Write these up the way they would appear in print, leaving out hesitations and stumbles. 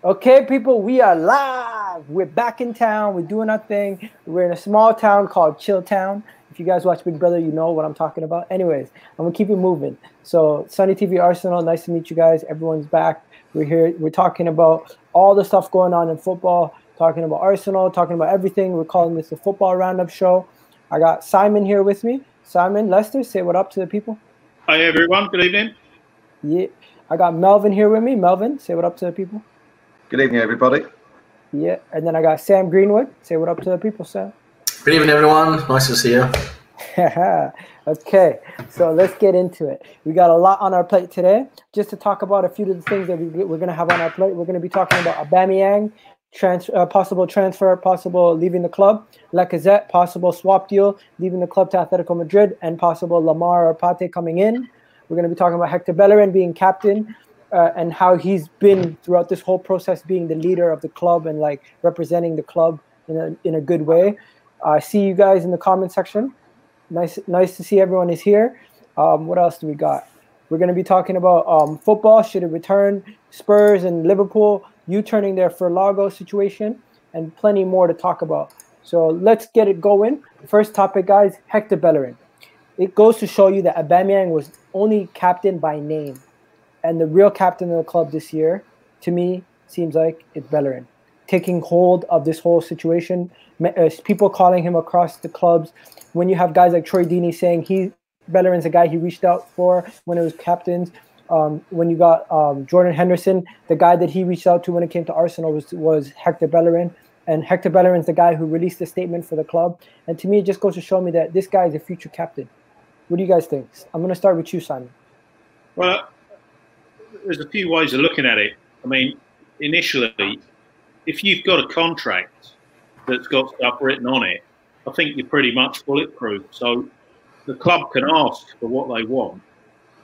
Okay, people, we are live. We're back in town. We're doing our thing. We're in a small town called Chill Town. If you guys watch Big Brother, you know what I'm talking about. Anyways, I'm going to keep it moving. So, Sonny TV Arsenal, nice to meet you guys. Everyone's back. We're here. We're talking about all the stuff going on in football, talking about Arsenal, talking about everything. We're calling this the Football RoundUp show. I got Simon here with me. Simon, Lester, say what up to the people. Hi, everyone. Good evening. Yeah. I got Melvin here with me. Melvin, say what up to the people. Good evening, everybody. Yeah, and then I got Sam Greenwood. Say what up to the people, Sam. Good evening, everyone. Nice to see you. Okay, so let's get into it. We got a lot on our plate today. Just to talk about a few of the things that we're going to have on our plate. We're going to be talking about Aubameyang, possible transfer, possible leaving the club. Lacazette, possible swap deal, leaving the club to Atletico Madrid, and possible Lamar or Pate coming in. We're going to be talking about Hector Bellerin being captain. And how he's been throughout this whole process, being the leader of the club and like representing the club in a good way. I see you guys in the comment section. Nice to see everyone is here. What else do we got? We're going to be talking about football. Should it return? Spurs and Liverpool U-turning their furlough situation, and plenty more to talk about. So let's get it going. First topic, guys. Hector Bellerin. It goes to show you that Aubameyang was only captain by name. And the real captain of the club this year, to me, seems like it's Bellerin. Taking hold of this whole situation. People calling him across the clubs. When you have guys like Troy Deeney saying Bellerin's a guy he reached out for when it was captains. When you got Jordan Henderson, the guy that he reached out to when it came to Arsenal was Hector Bellerin. And Hector Bellerin's the guy who released the statement for the club. And to me, it just goes to show me that this guy is a future captain. What do you guys think? I'm going to start with you, Simon. Well, there's a few ways of looking at it. I mean, initially, if you've got a contract that's got stuff written on it, I think you're pretty much bulletproof. So the club can ask for what they want,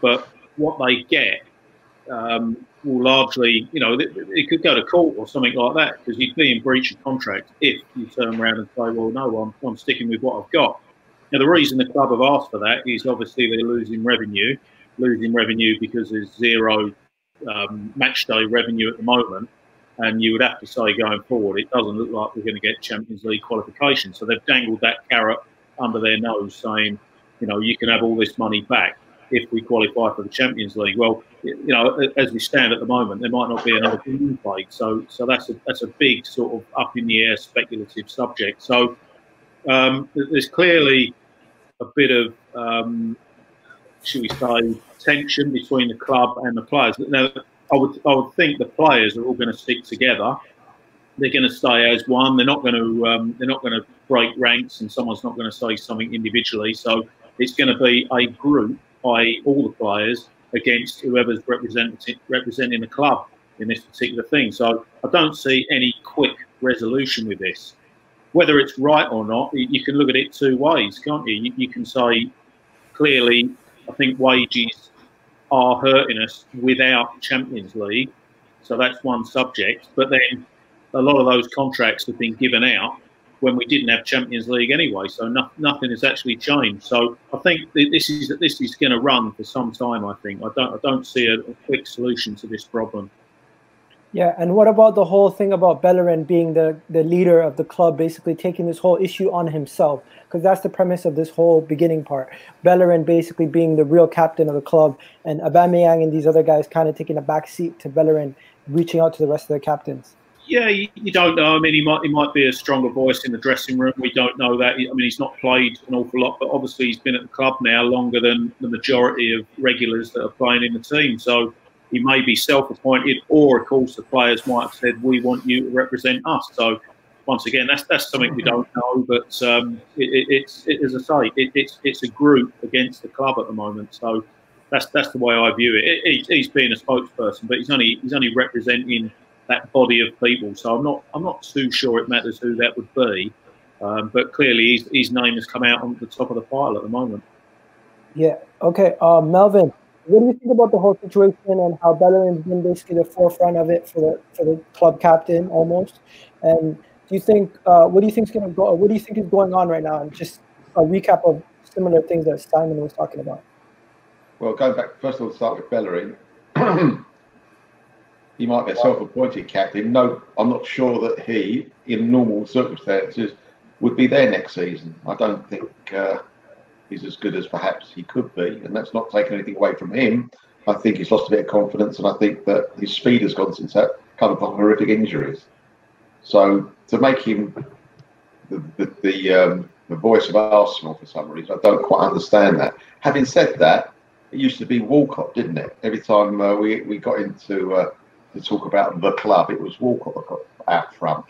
but what they get will largely, it could go to court or something like that, because you'd be in breach of contract if you turn around and say, well, no, I'm sticking with what I've got. Now, the reason the club have asked for that is obviously they're losing revenue because there's zero match day revenue at the moment, and you would have to say going forward it doesn't look like we're going to get Champions League qualifications. So they've dangled that carrot under their nose, saying, you can have all this money back if we qualify for the Champions League. Well, as we stand at the moment, there might not be another game played. So that's a big sort of up in the air speculative subject. So there's clearly a bit of should we say, tension between the club and the players. Now, I would think the players are all going to stick together. They're going to stay as one. They're not going to break ranks, and someone's not going to say something individually. So it's going to be a group by all the players against whoever's representing the club in this particular thing. So I don't see any quick resolution with this. Whether it's right or not, you can look at it two ways, can't you? You can say clearly, I think wages are hurting us without Champions League. So that's one subject. But then a lot of those contracts have been given out when we didn't have Champions League anyway. So nothing has actually changed. So I think this is going to run for some time, I think. I don't see a quick solution to this problem. Yeah, and what about the whole thing about Bellerin being the leader of the club, basically taking this whole issue on himself? Because that's the premise of this whole beginning part. Bellerin basically being the real captain of the club, and Aubameyang and these other guys kind of taking a back seat to Bellerin, reaching out to the rest of the captains. Yeah, you don't know. I mean, he might be a stronger voice in the dressing room. We don't know that. I mean, he's not played an awful lot, but obviously he's been at the club now longer than the majority of regulars that are playing in the team. So he may be self-appointed, or of course the players might have said, "We want you to represent us." So once again, that's something we don't know. But as I say, it's a group against the club at the moment. So that's the way I view it. He's being a spokesperson, but he's only representing that body of people. So I'm not too sure it matters who that would be. But clearly his name has come out on the top of the pile at the moment. Yeah. Okay. Melvin, what do you think about the whole situation and how Bellerin's been basically the forefront of it for the club captain almost? And do you think what do you think is going to go? What do you think is going on right now? And just a recap of similar things that Simon was talking about. Well, going back first of all, start with Bellerin. he might get self-appointed captain. No, I'm not sure that he, in normal circumstances, would be there next season. I don't think he's as good as perhaps he could be, and that's not taking anything away from him. I think he's lost a bit of confidence, and I think that his speed has gone since that kind of horrific injuries. So to make him the voice of Arsenal for some reason, I don't quite understand that. Having said that, it used to be Walcott, didn't it? Every time we got into to talk about the club, it was Walcott that got out front.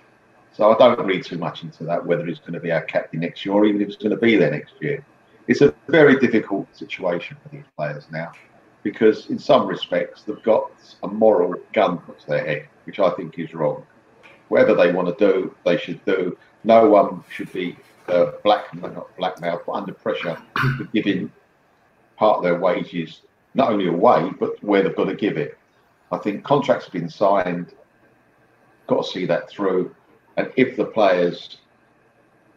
So I don't read too much into that, whether he's going to be our captain next year or even if he's going to be there next year. It's a very difficult situation for these players now, because in some respects they've got a moral gun put to their head, which I think is wrong. Whatever they want to do, they should do. No one should be not blackmailed, but under pressure for giving part of their wages not only away, but where they've got to give it. I think contracts have been signed, got to see that through. And if the players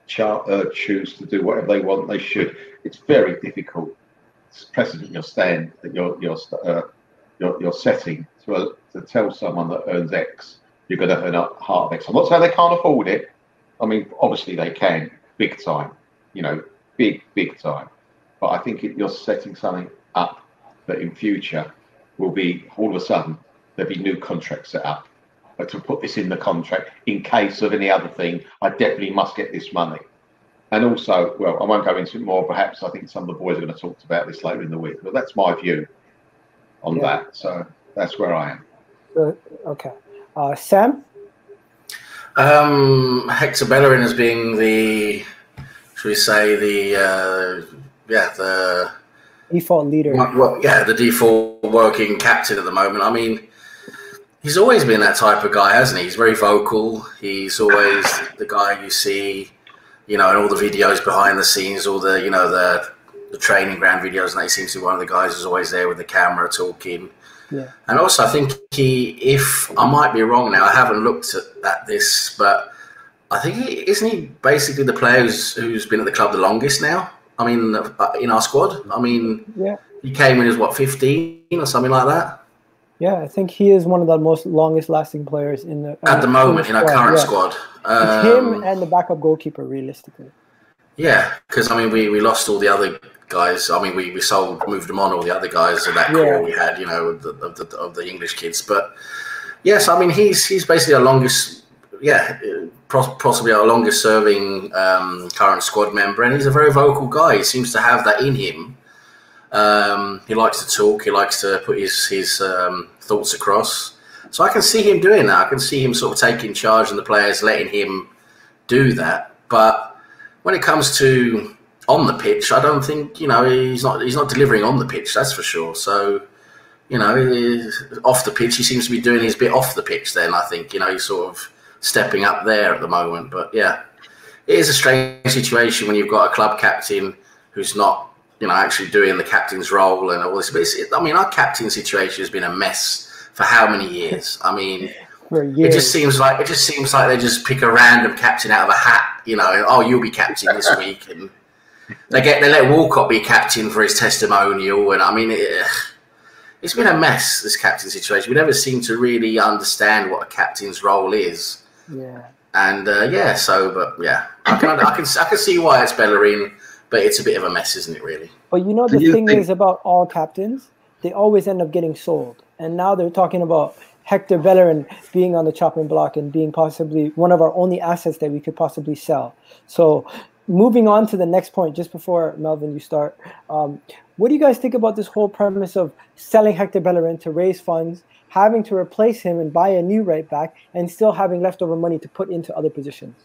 choose to do whatever they want, they should. It's very difficult. It's precedent you're setting to tell someone that earns X, you're going to earn a half of X. I'm not saying they can't afford it. I mean, obviously they can, big time. You know, big time. But I think you're setting something up that in future will be, all of a sudden, there'll be new contracts set up. But to put this in the contract, in case of any other thing, I definitely must get this money. And also, well, I won't go into it more. Perhaps I think some of the boys are going to talk about this later in the week. But that's my view on that. So that's where I am. Okay. Sam? Hector Bellerin as being the, should we say, the default leader. The default working captain at the moment. I mean, he's always been that type of guy, hasn't he? He's very vocal. He's always the guy you see, you know, in all the videos behind the scenes, all the, you know, the training ground videos, and he seems to be one of the guys who's always there with the camera talking. Yeah. And also, I think if I might be wrong now, I haven't looked at this, but I think isn't he basically the player who's been at the club the longest now? I mean, in our squad. I mean, he came in as what, 15 or something like that. Yeah, I think he is one of the most longest-lasting players in the at the moment in our current squad. It's him and the backup goalkeeper, realistically. Yeah, because I mean, we lost all the otd guys. I mean, we moved them on, all the other guys of that core we had, you know, of the English kids. But yes, I mean, he's basically our longest, possibly our longest serving current squad member, and he's a very vocal guy. He seems to have that in him. He likes to talk. He likes to put his thoughts across. So I can see him doing that. I can see him sort of taking charge and the players letting him do that. But when it comes to on the pitch, I don't think, you know, he's not delivering on the pitch. That's for sure. So, you know, off the pitch, he seems to be doing his bit off the pitch. Then I think, you know, he's sort of stepping up there at the moment. But yeah, it is a strange situation when you've got a club captain who's not, you know, actually doing the captain's role and all this. But I mean, our captain situation has been a mess for how many years? I mean, it just seems like they just pick a random captain out of a hat. You know, oh, you'll be captain this week, and they let Walcott be captain for his testimonial. And I mean, it's been a mess, this captain situation. We never seem to really understand what a captain's role is. Yeah. And I can see why it's Bellerin. But it's a bit of a mess, isn't it, really? But you know, the thing is about all captains, they always end up getting sold. And now they're talking about Hector Bellerin being on the chopping block and being possibly one of our only assets that we could possibly sell. So moving on to the next point, just before, Melvin, you start, what do you guys think about this whole premise of selling Hector Bellerin to raise funds, having to replace him and buy a new right back, and still having leftover money to put into other positions?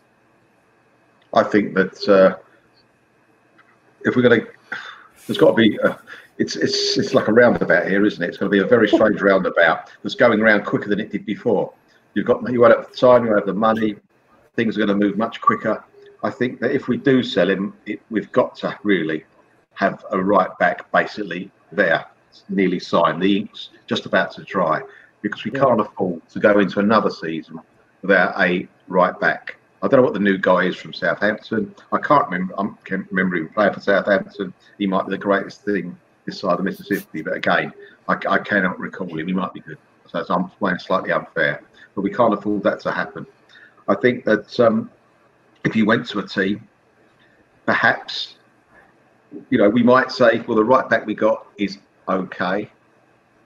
I think that... if we're going to, there's got to be, it's like a roundabout here, isn't it? It's going to be a very strange roundabout that's going around quicker than it did before. You won't have the time, you won't have the money, things are going to move much quicker. I think that if we do sell him, we've got to really have a right back basically there, nearly signed. The ink's just about to dry, because we can't afford to go into another season without a right back. I don't know what the new guy is from Southampton. I can't remember him playing for Southampton. He might be the greatest thing this side of the Mississippi, but again, I cannot recall him. He might be good. So I'm playing slightly unfair, but we can't afford that to happen. I think that if you went to a team, perhaps, you know, we might say, well, the right back we got is okay,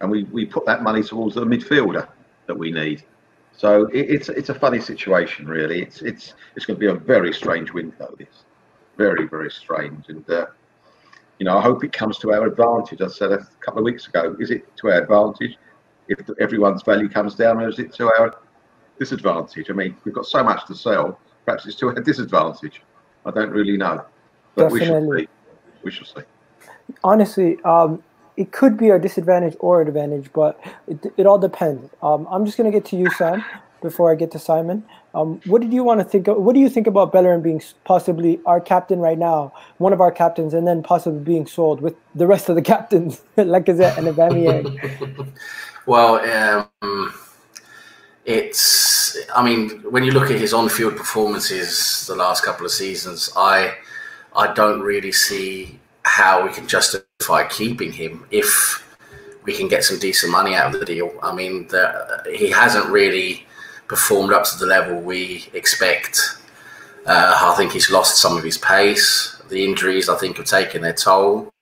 and we put that money towards the midfielder that we need. So it's a funny situation, really. It's going to be a very strange window. This very, very strange, and you know, I hope it comes to our advantage. I said a couple of weeks ago, is it to our advantage if everyone's value comes down, or is it to our disadvantage? I mean, we've got so much to sell. Perhaps it's to our disadvantage. I don't really know, but Definitely. we shall see. Honestly, it could be a disadvantage or advantage, but it all depends. I'm just going to get to you, Sam, before I get to Simon. What did you want to think of? What do you think about Bellerin being possibly our captain right now, one of our captains, and then possibly being sold with the rest of the captains, Lacazette and Aubameyang? Well, I mean, when you look at his on-field performances the last couple of seasons, I don't really see how we can justify keeping him if we can get some decent money out of the deal. I mean, he hasn't really performed up to the level we expect. I think he's lost some of his pace. The injuries, I think, have taken their toll.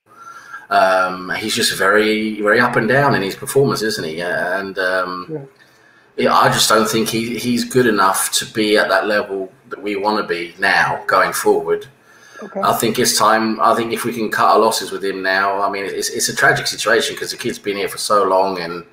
He's just very, very up and down in his performance, isn't he? And yeah, I just don't think he's good enough to be at that level that we want to be now going forward. Okay. I think it's time. I think if we can cut our losses with him now, I mean, it's a tragic situation because the kid's been here for so long, and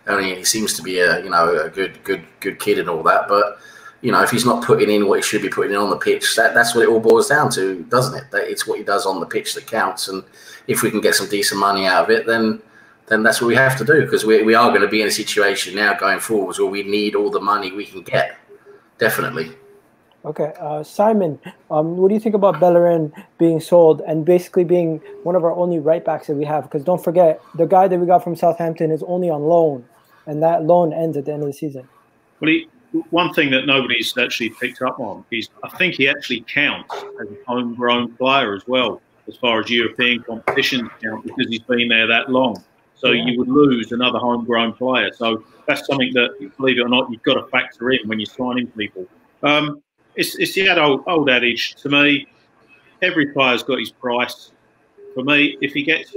I mean, he seems to be a good kid and all that. But you know, if he's not putting in what he should be putting in on the pitch, that's what it all boils down to, doesn't it? It's what he does on the pitch that counts. And if we can get some decent money out of it, then that's what we have to do, because we are going to be in a situation now going forwards where we need all the money we can get. Definitely. Okay, Simon, what do you think about Bellerin being sold and basically being one of our only right backs that we have? Because don't forget, the guy that we got from Southampton is only on loan, and that loan ends at the end of the season. Well, one thing that nobody's actually picked up on is I think he actually counts as a homegrown player as well, as far as European competitions count, because he's been there that long. So you would lose another homegrown player. So that's something that, believe it or not, you've got to factor in when you're signing people. It's the old adage. To me, every player's got his price. For me, if he gets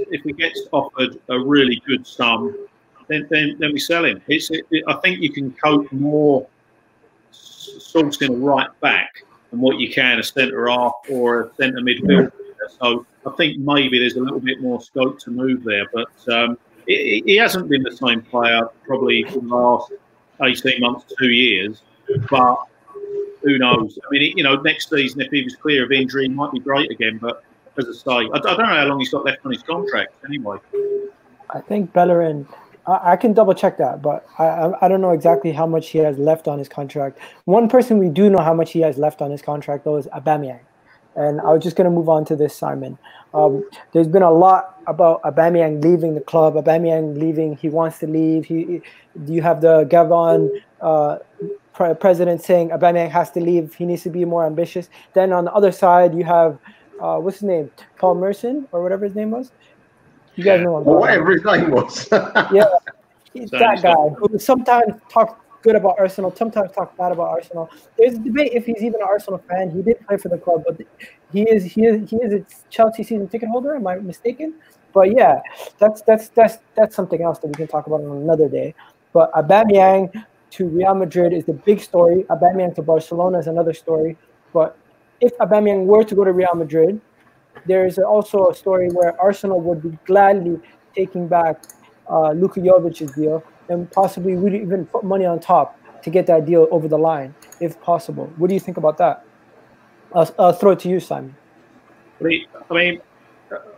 offered a really good sum, then we sell him. I think you can cope more sourcing a right back than what you can a centre half or a centre midfielder. So I think maybe there's a little bit more scope to move there. But he hasn't been the same player probably for the last 18 months, 2 years. But who knows? I mean, you know, next season, if he was clear of injury, he might be great again. But as I say, I don't know how long he's got left on his contract anyway. I think Bellerin, I can double check that, but I don't know exactly how much he has left on his contract. One person we do know how much he has left on his contract, though, is Aubameyang. And I was just going to move on to this, Simon. There's been a lot about Aubameyang leaving the club. Aubameyang leaving, he wants to leave. You have the Gabon president saying Aubameyang has to leave. He needs to be more ambitious. Then on the other side, you have, what's his name? Paul Merson, or whatever his name was. You guys know whatever his name was. Yeah, he's that guy who sometimes talks good about Arsenal, sometimes talks bad about Arsenal. There's a debate if he's even an Arsenal fan. He did play for the club, but he is a Chelsea season ticket holder. Am I mistaken? But yeah, that's something else that we can talk about on another day. But Aubameyang to Real Madrid is the big story. Aubameyang to Barcelona is another story. But if Aubameyang were to go to Real Madrid, there is also a story where Arsenal would be gladly taking back Luka Jovic's deal, and possibly would even put money on top to get that deal over the line, if possible. What do you think about that? I'll throw it to you, Simon. I mean,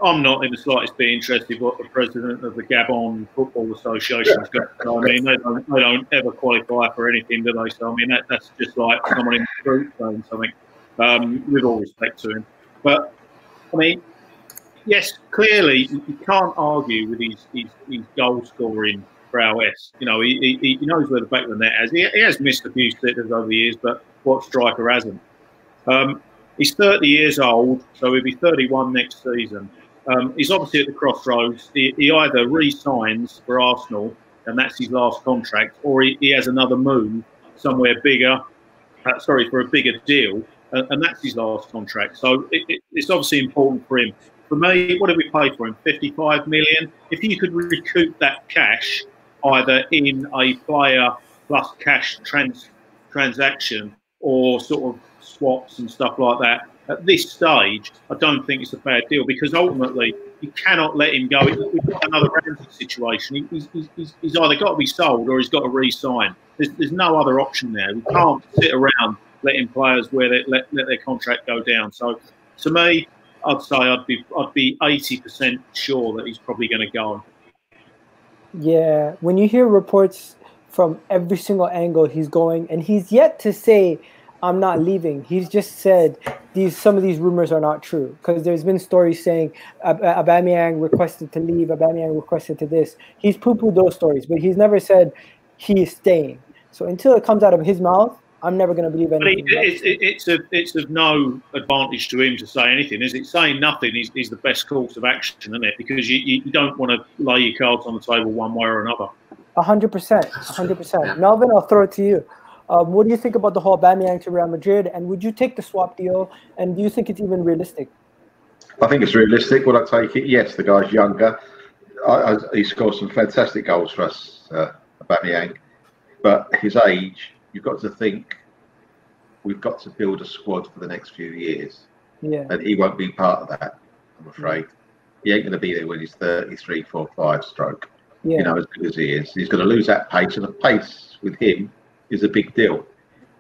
I'm not in the slightest bit interested what the president of the Gabon Football Association is going to do. I mean, they don't ever qualify for anything, do they? So, I mean, that's just like someone in the group saying something, with all respect to him. But, I mean, yes, clearly, you can't argue with his goal scoring prowess. You know, he knows where the back of the net is. He has missed a few sitters over the years, but what striker hasn't? He's 30 years old, so he'll be 31 next season. He's obviously at the crossroads. He either re-signs for Arsenal and that's his last contract, or he has another move somewhere bigger, for a bigger deal, and that's his last contract. So it's obviously important for him. For me, what did we pay for him? 55 million. If you could recoup that cash either in a player plus cash transaction or sort of swaps and stuff like that, at this stage, I don't think it's a bad deal, because ultimately you cannot let him go. We've got another Ramsey situation. He's either got to be sold or he's got to re-sign. There's no other option there. We can't sit around letting players let their contract go down. So to me, I'd say I'd be 80% sure that he's probably going to go. Yeah, when you hear reports from every single angle he's going, and he's yet to say, I'm not leaving. He's just said some of these rumors are not true, because there's been stories saying Aubameyang requested to leave, Aubameyang requested to this. He's poo-pooed those stories, but he's never said he is staying. So until it comes out of his mouth, I'm never going to believe anything. It's of no advantage to him to say anything, is it? Saying nothing is the best course of action, isn't it? Because you don't want to lay your cards on the table one way or another. 100%, 100%. Melvin, I'll throw it to you. What do you think about the whole Aubameyang to Real Madrid? And would you take the swap deal? And do you think it's even realistic? I think it's realistic. Would I take it? Yes, the guy's younger. He scored some fantastic goals for us, Aubameyang. But his age, you've got to think we've got to build a squad for the next few years. Yeah. And he won't be part of that, I'm afraid. He ain't going to be there when he's 33, 4, 5 stroke. Yeah. You know, as good as he is. He's going to lose that pace, and the pace with him is a big deal.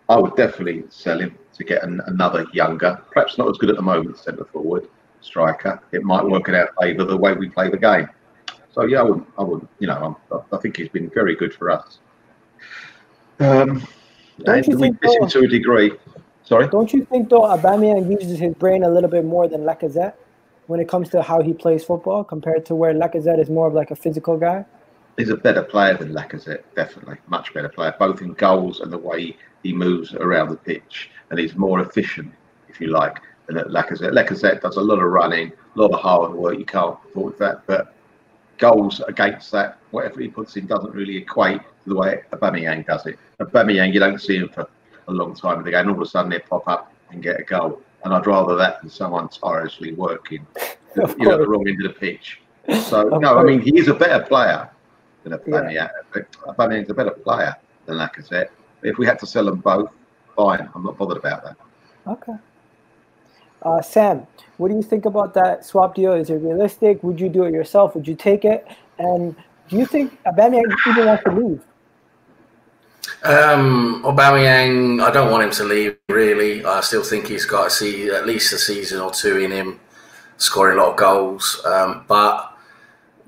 I would definitely sell him to get another younger, perhaps not as good at the moment, centre forward, striker. It might work in our favour the way we play the game. So yeah, I wouldn't. You know, I think he's been very good for us. And we miss him to a degree. Sorry. Don't you think though Aubameyang uses his brain a little bit more than Lacazette when it comes to how he plays football, compared to where Lacazette is more of like a physical guy? He's a better player than Lacazette, definitely. Much better player, both in goals and the way he moves around the pitch. And he's more efficient, if you like, than Lacazette. Lacazette does a lot of running, a lot of hard work. You can't fault that. But goals against that, whatever he puts in, doesn't really equate to the way Aubameyang does it. Aubameyang, you don't see him for a long time in the game. All of a sudden, they pop up and get a goal. And I'd rather that than someone tirelessly working, you know, the wrong end of the pitch. So, no, I mean, he is a better player than Aubameyang. Yeah. Aubameyang's a better player than Lacazette. If we had to sell them both, fine. I'm not bothered about that. Okay. Sam, what do you think about that swap deal? Is it realistic? Would you do it yourself? Would you take it? And do you think Aubameyang even wants to leave? Aubameyang, I don't want him to leave, really. I still think he's got to see at least a season or two in him, scoring a lot of goals. But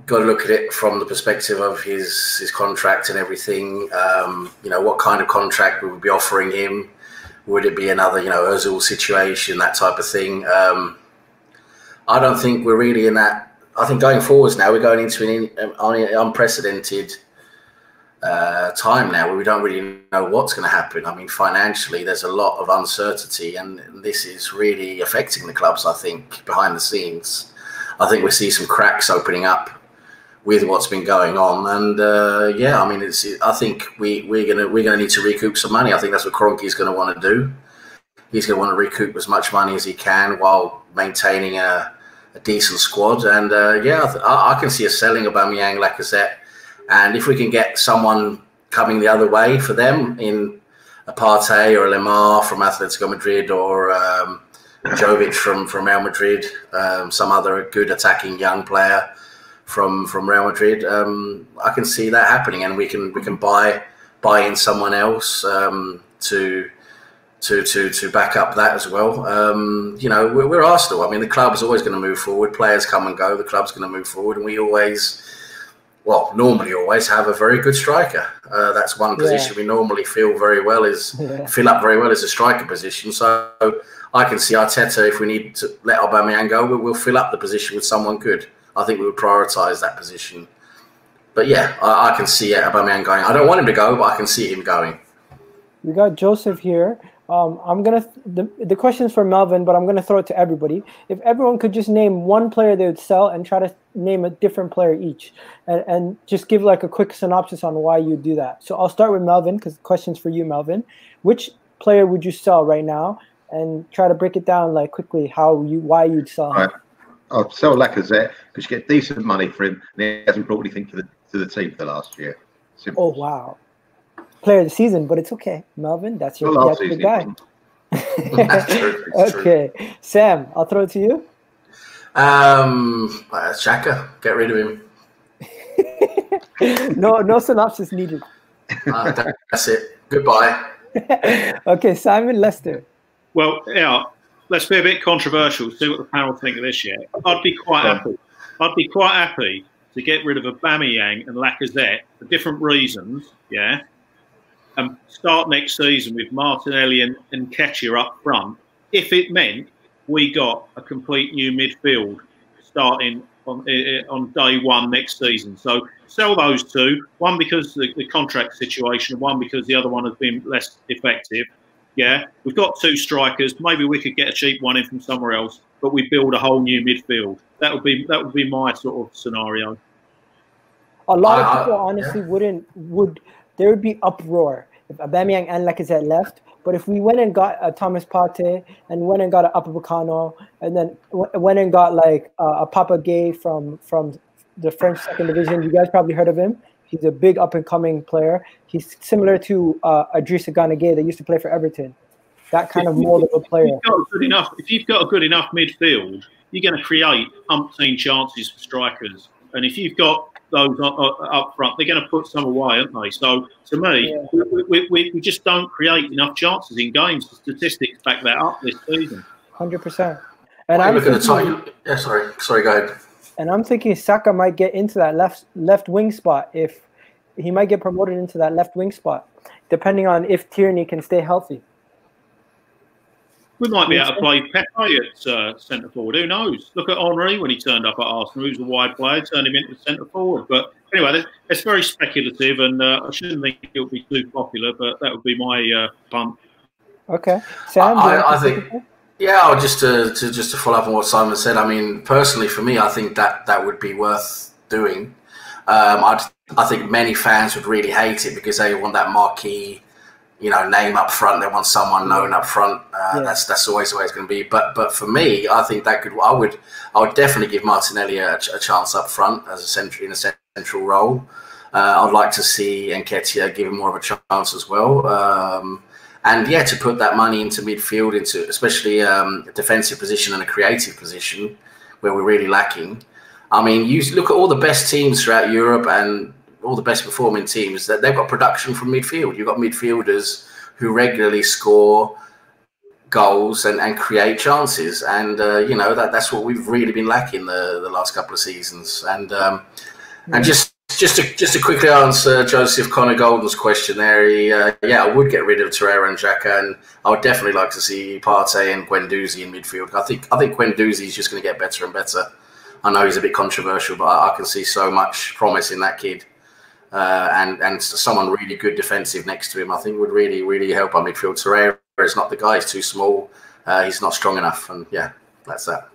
got to look at it from the perspective of his contract and everything. You know, what kind of contract would we be offering him? Would it be another, you know, Ozil situation, that type of thing? I don't think we're really in that. I think going forwards now, we're going into an unprecedented time now where we don't really know what's going to happen. I mean, financially, there's a lot of uncertainty, and this is really affecting the clubs, I think, behind the scenes. I think we see some cracks opening up with what's been going on, and yeah, I mean, I think we're gonna need to recoup some money. I think that's what Kroenke's going to want to do. He's going to want to recoup as much money as he can while maintaining a decent squad. And yeah, I can see us selling Aubameyang, Lacazette, and if we can get someone coming the other way for them in a Partey or a Lemar from Atletico Madrid, or Jovic from Real Madrid, some other good attacking young player from Real Madrid, I can see that happening, and we can buy in someone else to back up that as well. You know, we're Arsenal. I mean, the club's always going to move forward. Players come and go. The club's going to move forward, and we normally always have a very good striker. That's one position we normally fill up very well is a striker position. So I can see Arteta, if we need to let Aubameyang go, we'll fill up the position with someone good. I think we would prioritise that position. But yeah, I can see Aubameyang going. I don't want him to go, but I can see him going. We got Joseph here. The question is for Melvin, but I'm gonna throw it to everybody. If everyone could just name one player they would sell and try to name a different player each, and just give like a quick synopsis on why you do that. So I'll start with Melvin because the question's for you, Melvin. Which player would you sell right now, and try to break it down like quickly why you'd sell him. I'll sell Lacazette because you get decent money for him, and he hasn't brought anything to the team for the last year. Simple. Oh wow, player of the season, but it's okay, Melvin. That's your guy. Okay, Sam, I'll throw it to you. Xhaka, get rid of him. No synopsis needed. That's it. Goodbye. Okay, Simon Lester. Well, yeah, let's be a bit controversial. See what the panel think of this. Yeah, I'd be quite happy. I'd be quite happy to get rid of Aubameyang and Lacazette for different reasons. Yeah, and start next season with Martinelli and Nketiah up front. If it meant we got a complete new midfield starting on day one next season. So sell those two, one because the contract situation, one because the other one has been less effective. Yeah, we've got two strikers. Maybe we could get a cheap one in from somewhere else, but we build a whole new midfield. That would be my sort of scenario. A lot of people honestly there would be uproar if Aubameyang and Lacazette left. But if we went and got Thomas Partey and went and got an Upamecano and then went and got like a Papa Gueye from the French second division, you guys probably heard of him. He's a big up-and-coming player. He's similar to Idrissa Gana Gueye that used to play for Everton. That kind of mold of a player. If you've got a good enough midfield, you're going to create umpteen chances for strikers. And if you've got those up front, they're going to put some away, aren't they? So, to me, we just don't create enough chances in games. The statistics back that up this season. 100%. And I'm looking at yeah, sorry, go ahead. And I'm thinking Saka might get into that left wing spot if he might get promoted into that left wing spot, depending on if Tierney can stay healthy. We might be able to play Pepe at centre forward. Who knows? Look at Henry when he turned up at Arsenal. He was a wide player, turned him into centre forward. But anyway, it's very speculative, and I shouldn't think it would be too popular. But that would be my punt. Okay, Sam. I think. Yeah, just to follow up on what Simon said. I mean, personally, for me, I think that would be worth doing. I think many fans would really hate it because they want that marquee, name up front. They want someone known up front. That's always the way it's going to be. But for me, I think I would definitely give Martinelli a chance up front as in a central role. I'd like to see Nketiah give him more of a chance as well. And yeah, to put that money into midfield, into especially a defensive position and a creative position where we're really lacking. I mean, you look at all the best teams throughout Europe and all the best performing teams, that they've got production from midfield. You've got midfielders who regularly score goals and create chances. And, that's what we've really been lacking the last couple of seasons. And Just to quickly answer Joseph Connor Golden's question there, I would get rid of Torreira and Xhaka, and I would definitely like to see Partey and Guendouzi in midfield. I think Guendouzi is just going to get better and better. I know he's a bit controversial, but I can see so much promise in that kid, and someone really good defensive next to him. I think would really, really help our midfield. Torreira is not the guy; he's too small. He's not strong enough, and yeah, that's that.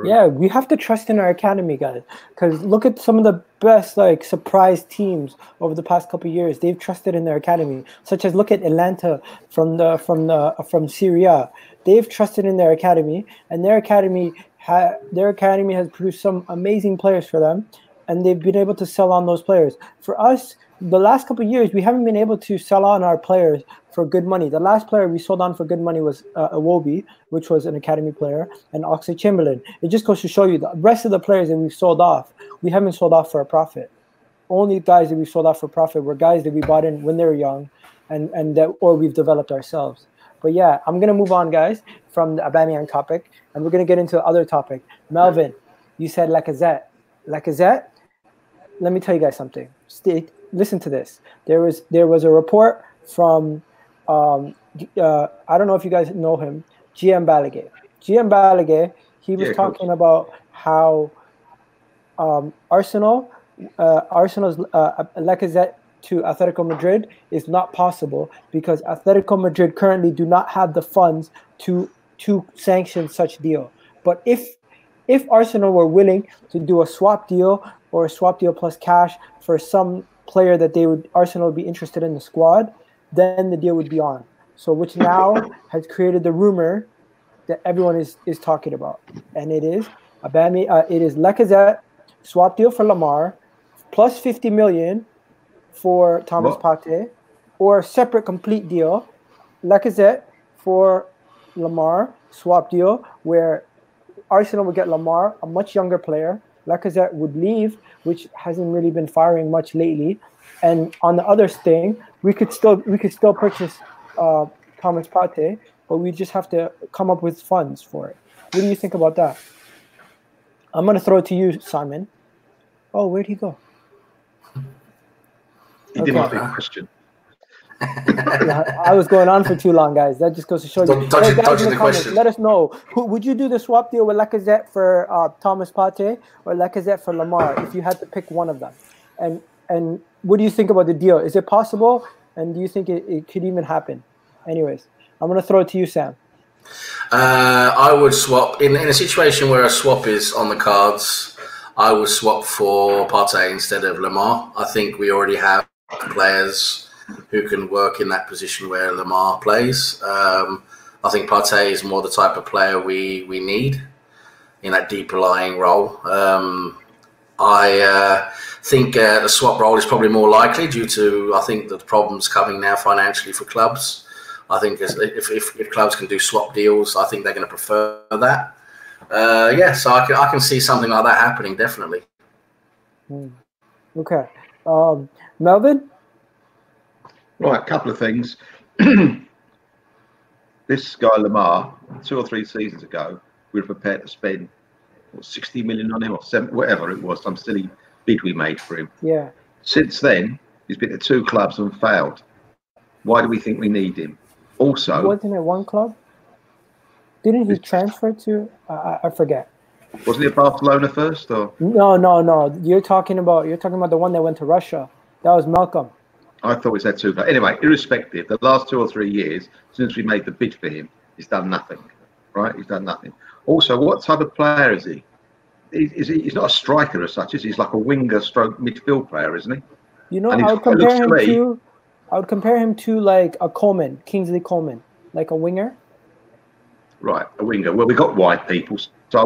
Yeah, we have to trust in our academy, guys. Because look at some of the best surprise teams over the past couple of years. They've trusted in their academy, such as look at Atlanta from Syria. They've trusted in their academy, and their academy has produced some amazing players for them, and they've been able to sell on those players. For us, the last couple of years, we haven't been able to sell on our players for good money. The last player we sold on for good money was Auba, which was an academy player, and Oxlade-Chamberlain. It just goes to show you the rest of the players that we've sold off, we haven't sold off for a profit. Only guys that we sold off for profit were guys that we bought in when they were young, or we've developed ourselves. But yeah, I'm gonna move on, guys, from the Aubameyang topic, and we're gonna get into the other topic. Melvin, you said Lacazette. Lacazette. Let me tell you guys something. Listen to this. There was a report from I don't know if you guys know him, GM Balaguer. GM Balaguer, he was talking about how Arsenal's Lacazette to Atletico Madrid is not possible because Atletico Madrid currently do not have the funds to sanction such deal. But if Arsenal were willing to do a swap deal or a swap deal plus cash for some player that Arsenal would be interested in the squad, then the deal would be on. So which now has created the rumor that everyone is talking about, and it is Lacazette swap deal for Lamar plus 50 million for Thomas Partey, or a separate complete deal, Lacazette for Lamar swap deal where Arsenal would get Lamar, a much younger player. Lacazette would leave, which hasn't really been firing much lately. And on the other thing, we could still purchase Thomas Partey, but we just have to come up with funds for it. What do you think about that? I'm going to throw it to you, Simon. Oh, where'd he go? He didn't ask me a question. Yeah, I was going on for too long, guys. That just goes to show you. Hey, guys, in the comments, let us know. Would you do the swap deal with Lacazette for Thomas Partey or Lacazette for Lamar if you had to pick one of them? And what do you think about the deal? Is it possible? And do you think it could even happen? Anyways, I'm going to throw it to you, Sam. I would swap in a situation where a swap is on the cards. I would swap for Partey instead of Lamar. I think we already have players who can work in that position where Lamar plays. I think Partey is more the type of player we need in that deeper lying role. I think the swap role is probably more likely due to, I think, the problems coming now financially for clubs. I think if clubs can do swap deals, I think they're going to prefer that. So I can see something like that happening, definitely. Okay. Melvin? Right, a couple of things. This guy Lamar, 2 or 3 seasons ago, we were prepared to spend 60 million on him or 70, whatever it was, some silly bid we made for him. Yeah. Since then, he's been to 2 clubs and failed. Why do we think we need him? Also, wasn't it one club? Didn't he transfer to? I forget. Wasn't it Barcelona first, or? No. You're talking about the one that went to Russia. That was Malcolm. I thought we said 2. Anyway, irrespective, the last 2 or 3 years since we made the bid for him, he's done nothing. Right? He's done nothing. Also, what type of player is he? He's not a striker as such, is he? He's like a winger stroke midfield player, isn't he? You know, I would compare him to like a Coleman, Kingsley Coleman, like a winger. Right, a winger. Well, we got wide people, so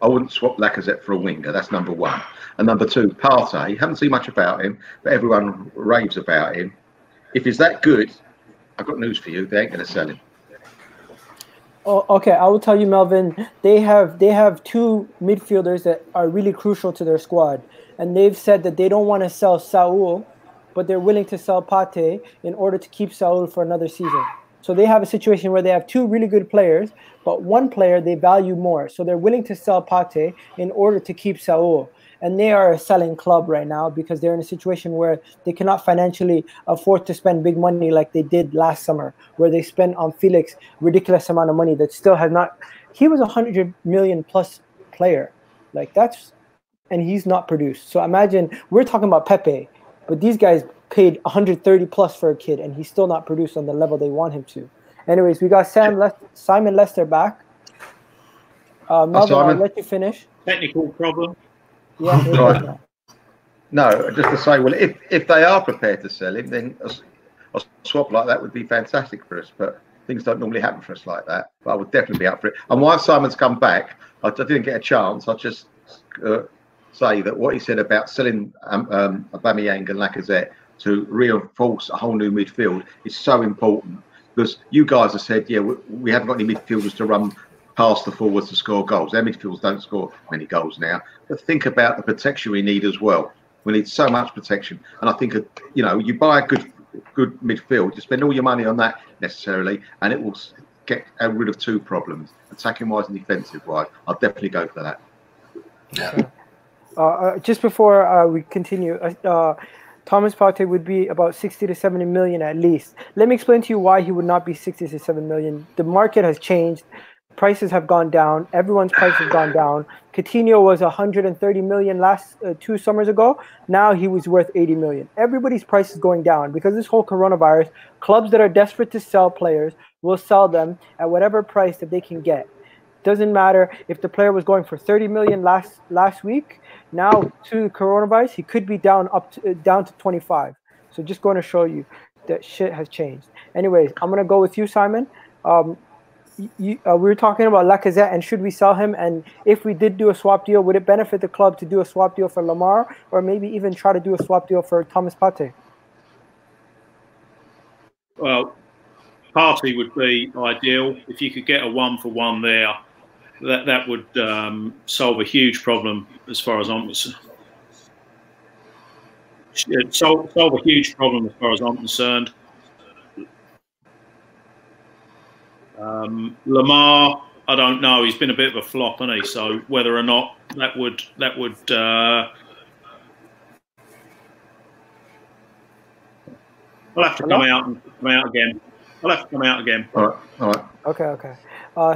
I wouldn't swap Lacazette for a winger. That's number 1. And number 2, Partey. Haven't seen much about him, but everyone raves about him. If he's that good, I've got news for you. They ain't going to sell him. Oh, okay. I will tell you, Melvin. They have 2 midfielders that are really crucial to their squad, and they've said that they don't want to sell Saul, but they're willing to sell Partey in order to keep Saul for another season. So they have a situation where they have 2 really good players, but one player they value more. So they're willing to sell Partey in order to keep Saul. And they are a selling club right now because they're in a situation where they cannot financially afford to spend big money like they did last summer, where they spent on Felix ridiculous amount of money that still has not. He was a 100 million plus player, and he's not produced. So imagine we're talking about Pepe, but these guys paid 130 plus for a kid, and he's still not produced on the level they want him to. Anyways, we got Simon Lester back. Melvin, I'll let you finish. Technical problem. Yeah. Right. No, just to say, well, if they are prepared to sell him, then a swap like that would be fantastic for us. But things don't normally happen for us like that. But I would definitely be up for it. And while Simon's come back, I didn't get a chance. I'll just say that what he said about selling Aubameyang and Lacazette to reinforce a whole new midfield is so important, because you guys have said, yeah, we haven't got any midfielders to run past the forwards to score goals. Our midfielders don't score many goals now. But think about the protection we need as well. We need so much protection. And I think, you buy a good midfield, you spend all your money on that necessarily, and it will get rid of 2 problems, attacking-wise and defensive-wise. I'll definitely go for that. Yeah. Just before we continue, Thomas Partey would be about 60 to 70 million at least. Let me explain to you why he would not be 60 to 7 million. The market has changed. prices have gone down. Everyone's price has gone down. Coutinho was 130 million last 2 summers ago. Now he was worth 80 million. Everybody's price is going down because this whole coronavirus. Clubs that are desperate to sell players will sell them at whatever price that they can get. Doesn't matter if the player was going for 30 million last week. Now to coronavirus, he could be down to 25. So just going to show you that shit has changed. Anyways, I'm gonna go with you, Simon. We were talking about Lacazette and should we sell him? And if we did do a swap deal, would it benefit the club to do a swap deal for Lamar, or maybe even try to do a swap deal for Thomas Partey? Well, Partey would be ideal. If you could get a 1-for-1 there, that would solve a huge problem as far as I'm concerned. Solve a huge problem as far as I'm concerned. Lamar, I don't know. He's been a bit of a flop, hasn't he? So whether or not that would I'll have to come out again. I'll have to come out again. All right. Okay.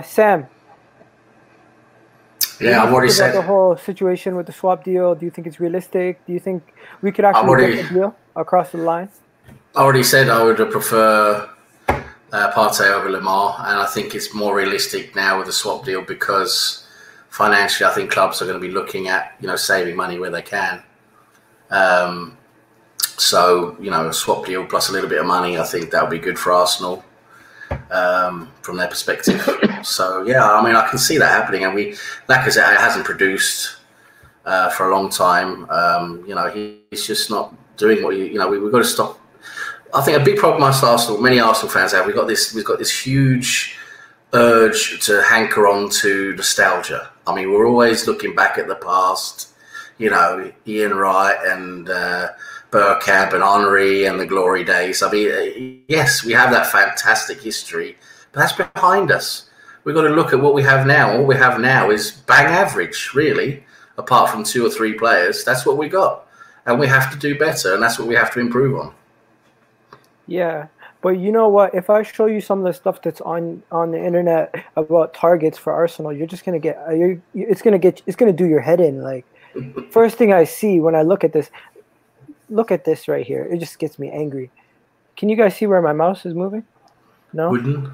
Sam. Yeah, I've already said the whole situation with the swap deal. Do you think it's realistic? Do you think we could actually get a deal across the line? I already said I would prefer Partey over Lamar, and I think it's more realistic now with the swap deal because financially, I think clubs are going to be looking at saving money where they can. So a swap deal plus a little bit of money, I think that would be good for Arsenal from their perspective. So yeah, I mean I can see that happening, and Lacazette hasn't produced for a long time. He's just not doing what we've got to stop. I think a big problem many Arsenal fans have. We've got this huge urge to hanker on to nostalgia. I mean, we're always looking back at the past. Ian Wright and Bergkamp and Henry and the glory days. I mean, yes, we have that fantastic history, but that's behind us. We've got to look at what we have now. All we have now is bang average, really, apart from 2 or 3 players. That's what we got, and we have to do better, and that's what we have to improve on. Yeah, but you know what? If I show you some of the stuff that's on the internet about targets for Arsenal, you're just gonna get it's gonna do your head in. Like, first thing I see when I look at this right here. It just gets me angry. Can you guys see where my mouse is moving? No. Wouldn't.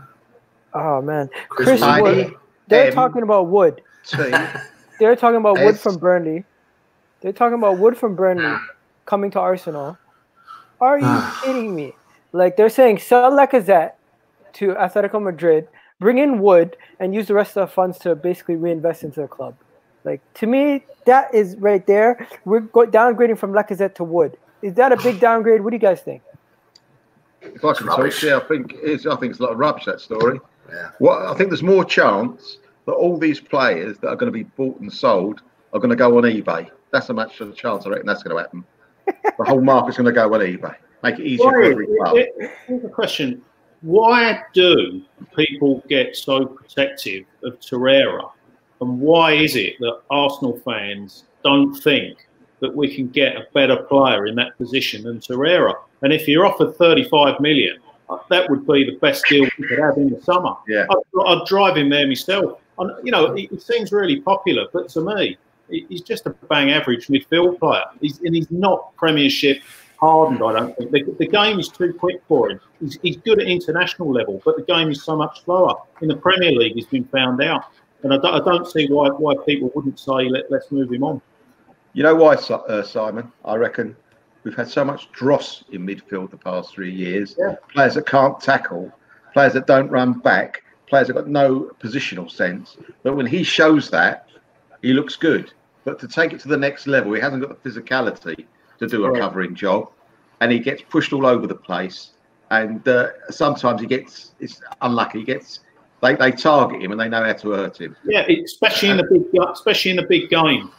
Oh man, Chris Wood. They're talking about Wood. They're talking about Wood from Burnley. They're talking about Wood from Burnley coming to Arsenal. Are you kidding me? Like, they're saying sell Lacazette to Atletico Madrid, bring in Wood, and use the rest of the funds to basically reinvest into the club. Like, to me, that is right there. We're downgrading from Lacazette to Wood. Is that a big downgrade? What do you guys think? If I can talk, I think it's a lot of rubbish, that story. Yeah. Well, I think there's more chance that all these players that are going to be bought and sold are going to go on eBay. That's a much of a chance I reckon that's going to happen. The whole market's going to go on eBay. Make it easier for every club. Here's a question. Why do people get so protective of Torreira? And why is it that Arsenal fans don't think that we can get a better player in that position than Torreira? And if you're offered 35 million, that would be the best deal we could have in the summer. Yeah. I'd drive him there myself. And, he seems really popular, but to me, he's just a bang average midfield player. He's not Premiership hardened, I don't think. The game is too quick for him. He's good at international level, but the game is so much slower. In the Premier League, he's been found out. And I don't see why people wouldn't say, let's move him on. You know why, Simon? I reckon we've had so much dross in midfield the past 3 years. Yeah. Players that can't tackle, players that don't run back, players that got no positional sense. But when he shows that, he looks good. But to take it to the next level, he hasn't got the physicality to do a covering job. And he gets pushed all over the place. And sometimes it's unlucky. They target him and they know how to hurt him. Yeah, especially in the big game.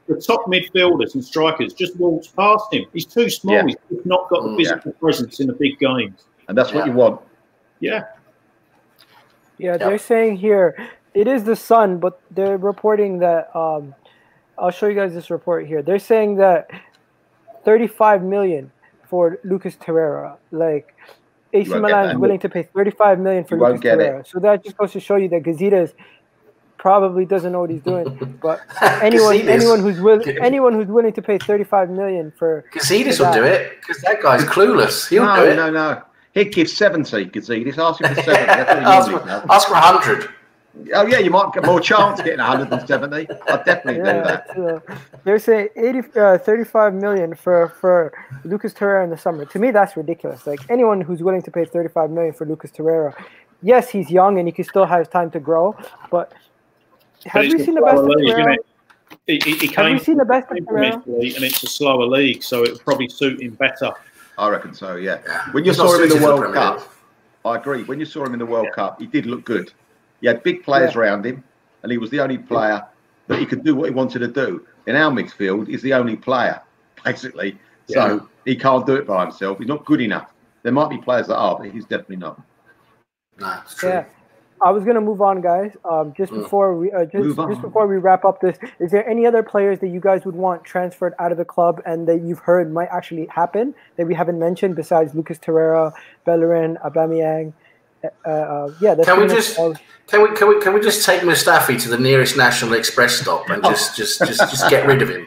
The top midfielders and strikers just walks past him. He's too small. Yeah. He's not got the physical presence in the big games. And that's what you want. Yeah. Yeah, they're saying here it is the Sun, but they're reporting that I'll show you guys this report here. They're saying that 35 million for Lucas Torreira. Like, AC Milan is willing to pay 35 million for Lucas Torreira. So that just goes to show you that Gazidis probably doesn't know what he's doing. But anyone who's willing to pay 35 million for Gazidis will do it because that guy's clueless. He'll do it. No. He'd give 70. Gazidis, ask him for 70. Ask for 100. Oh yeah, you might get more chance getting 170. I'd definitely do that. They're saying 35 million for Lucas Torreira in the summer. To me, that's ridiculous. Like anyone who's willing to pay 35 million for Lucas Torreira, yes, he's young and he can still have time to grow. But have you seen the best of Torreira? Have you seen the best of Torreira? And it's a slower league, so it would probably suit him better. I reckon so. Yeah. When you saw him in the World Cup, I agree. When you saw him in the World Cup, he did look good. He had big players around him, and he was the only player that he could do what he wanted to do. In our midfield, he's the only player, basically. So he can't do it by himself. He's not good enough. There might be players that are, but he's definitely not. No, it's true. Yeah. I was gonna move on, guys. Just before we wrap up this, is there any other players that you guys would want transferred out of the club and that you've heard might actually happen that we haven't mentioned besides Lucas Torreira, Bellerin, Aubameyang? Can we just take Mustafi to the nearest National Express stop and just get rid of him?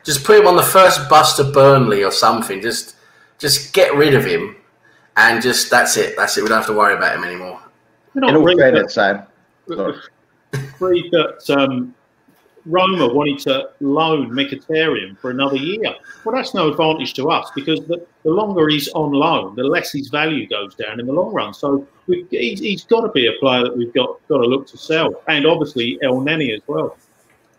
Just put him on the first bus to Burnley or something. Just get rid of him, and that's it. That's it. We don't have to worry about him anymore. In all fairness, Sam. Read that Roma wanted to loan Mkhitaryan for another year. Well, that's no advantage to us because the longer he's on loan, the less his value goes down in the long run. So he's got to be a player that we've got to look to sell. And obviously El Neni as well.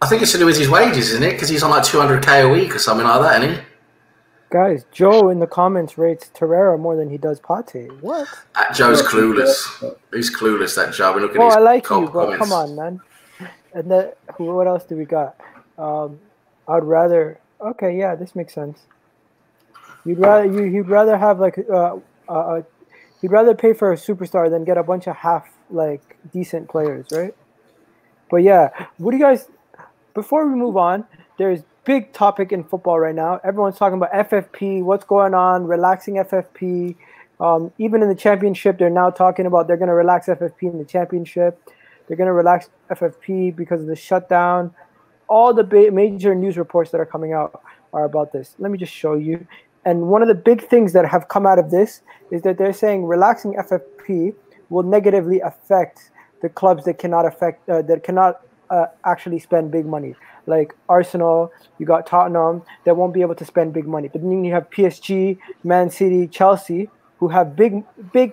I think it's to do with his wages, isn't it? Because he's on like 200k a week or something like that, isn't he? Guys, Joe in the comments rates Torreira more than he does Partey. What? Joe's clueless. He's clueless, that Joe. We're looking at his I like you, but comments. Come on, man. And what else do we got? I'd rather. Okay, yeah, this makes sense. He'd rather have like he'd rather pay for a superstar than get a bunch of decent players, right? But yeah, what do you guys? Before we move on, there's big topic in football right now. Everyone's talking about FFP. What's going on? Relaxing FFP. Even in the championship, they're now talking about they're going to relax FFP in the championship. They're going to relax FFP because of the shutdown. All the major news reports that are coming out are about this. Let me just show you. And one of the big things that have come out of this is that they're saying relaxing FFP will negatively affect the clubs that cannot actually spend big money. Like Arsenal, you got Tottenham that won't be able to spend big money. But then you have PSG, Man City, Chelsea, who have big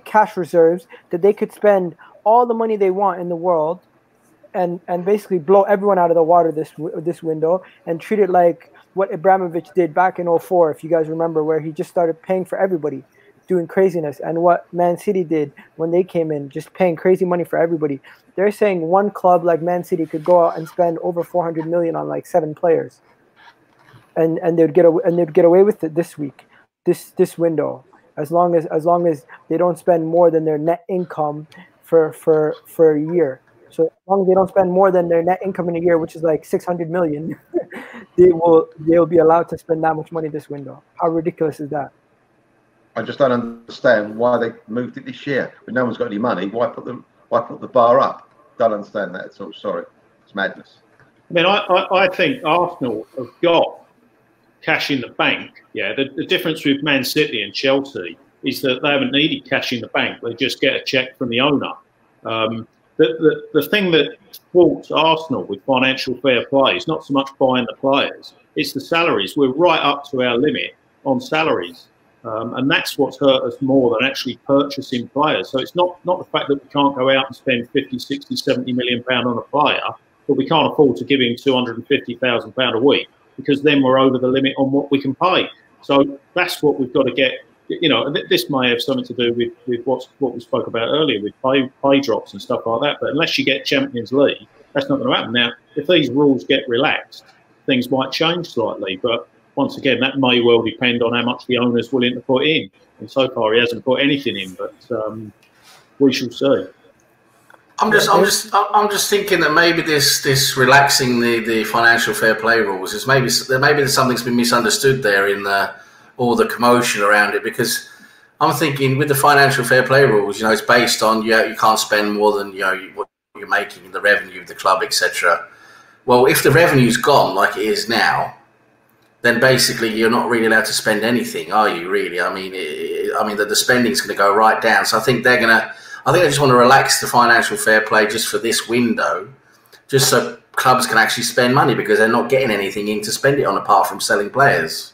cash reserves that they could spend all the money they want in the world and basically blow everyone out of the water this window and treat it like what Abramovich did back in 2004, if you guys remember, where he just started paying for everybody, doing craziness, and what Man City did when they came in, just paying crazy money for everybody. They're saying one club like Man City could go out and spend over 400 million on like 7 players, and they'd get away with it this week, this window, as long as they don't spend more than their net income for a year. So as long as they don't spend more than their net income in a year, which is like 600 million, they'll be allowed to spend that much money this window. How ridiculous is that? I just don't understand why they moved it this year. But no one's got any money. Why put the bar up? Don't understand that at all. Sorry, it's madness. I mean, I think Arsenal have got cash in the bank. Yeah, the difference with Man City and Chelsea is that they haven't needed cash in the bank. They just get a check from the owner. The thing that thwarts Arsenal with financial fair play is not so much buying the players, it's the salaries. We're right up to our limit on salaries. And that's what's hurt us more than actually purchasing players. So it's not the fact that we can't go out and spend 50, 60, 70 million pound on a player, but we can't afford to give him 250,000 pound a week because then we're over the limit on what we can pay. So that's what we've got to get. You know, this may have something to do with what we spoke about earlier with pay drops and stuff like that. But unless you get Champions League, that's not going to happen. Now, if these rules get relaxed, things might change slightly. But once again, that may well depend on how much the owner's willing to put in. And so far, he hasn't put anything in. But we shall see. I'm just thinking that maybe this relaxing the financial fair play rules is maybe something's been misunderstood there in all the commotion around it, because I'm thinking with the financial fair play rules, it's based on you can't spend more than what you're making, the revenue of the club, etc. Well, if the revenue's gone like it is now, then basically you're not really allowed to spend anything, are you? Really? I mean, the spending's going to go right down. So I think they just want to relax the financial fair play just for this window, just so clubs can actually spend money because they're not getting anything in to spend it on apart from selling players.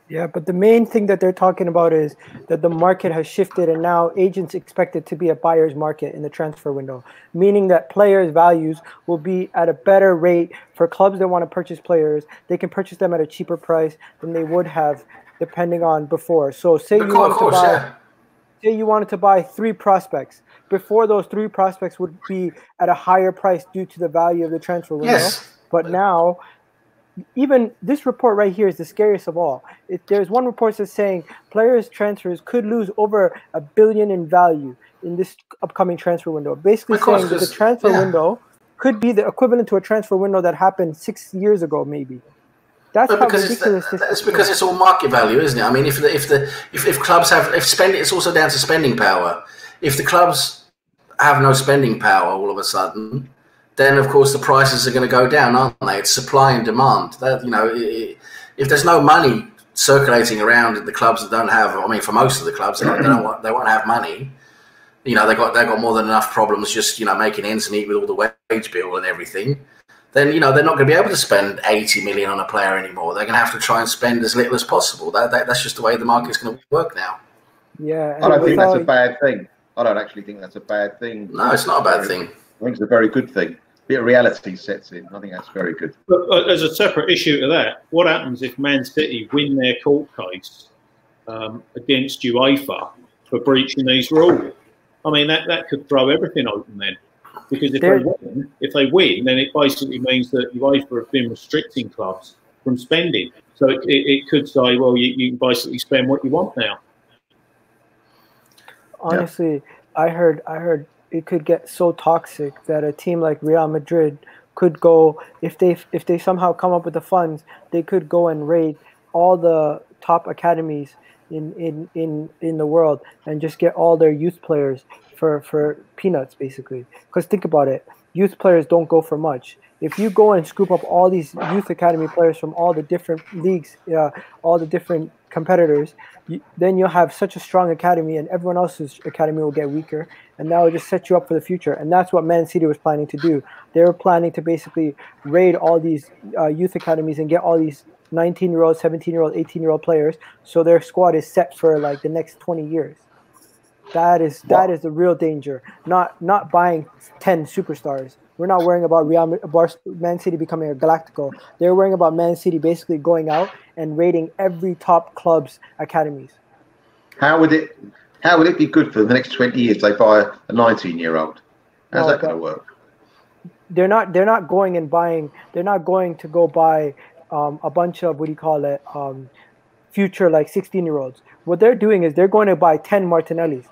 Yeah, but the main thing that they're talking about is that the market has shifted and now agents expect it to be a buyer's market in the transfer window, meaning that players' values will be at a better rate for clubs that want to purchase players. They can purchase them at a cheaper price than they would have depending on before. So say you wanted to buy 3 prospects. Before, those 3 prospects would be at a higher price due to the value of the transfer window. Yes. But now, even this report right here is the scariest of all. There's one report that's saying players' transfers could lose over $1 billion in value in this upcoming transfer window. Basically saying that the transfer window could be the equivalent to a transfer window that happened 6 years ago, maybe. That's how ridiculous this is. That's because it's all market value, isn't it? I mean, if clubs have spending, it's also down to spending power. If the clubs have no spending power all of a sudden, then of course the prices are going to go down, aren't they? It's supply and demand. If there's no money circulating around at the clubs that don't have, I mean, for most of the clubs, they won't have money. They've got more than enough problems just making ends meet with all the wage bill and everything. Then they're not going to be able to spend 80 million on a player anymore. They're going to have to try and spend as little as possible. That's just the way the market's going to work now. Yeah, I don't think that's a bad thing. I don't actually think that's a bad thing. No, it's not a bad thing. I think it's a very good thing. A bit of reality sets in. I think that's very good. But as a separate issue to that, what happens if Man City win their court case against UEFA for breaching these rules? I mean, that could throw everything open then. Because if they win, then it basically means that UEFA have been restricting clubs from spending. So it could say, well, you can basically spend what you want now. Honestly, I heard it could get so toxic that a team like Real Madrid could go, if they somehow come up with the funds, they could go and raid all the top academies in the world and just get all their youth players for peanuts, basically. Because think about it, youth players don't go for much. If you go and scoop up all these youth academy players from all the different leagues, all the different competitors, then you'll have such a strong academy and everyone else's academy will get weaker, and that will just set you up for the future. And that's what Man City was planning to do. They were planning to basically raid all these youth academies and get all these 19-year-old, 17-year-old, 18-year-old players, so their squad is set for like the next 20 years. That is the real danger. Not buying 10 superstars. We're not worrying about Man City becoming a Galactico. They're worrying about Man City basically going out and raiding every top club's academies. How would it be good for the next 20 years? They buy a 19-year-old. How's that going to work? They're not going and buying. They're not going to go buy a bunch of future like 16-year-olds. What they're doing is they're going to buy 10 Martinellis.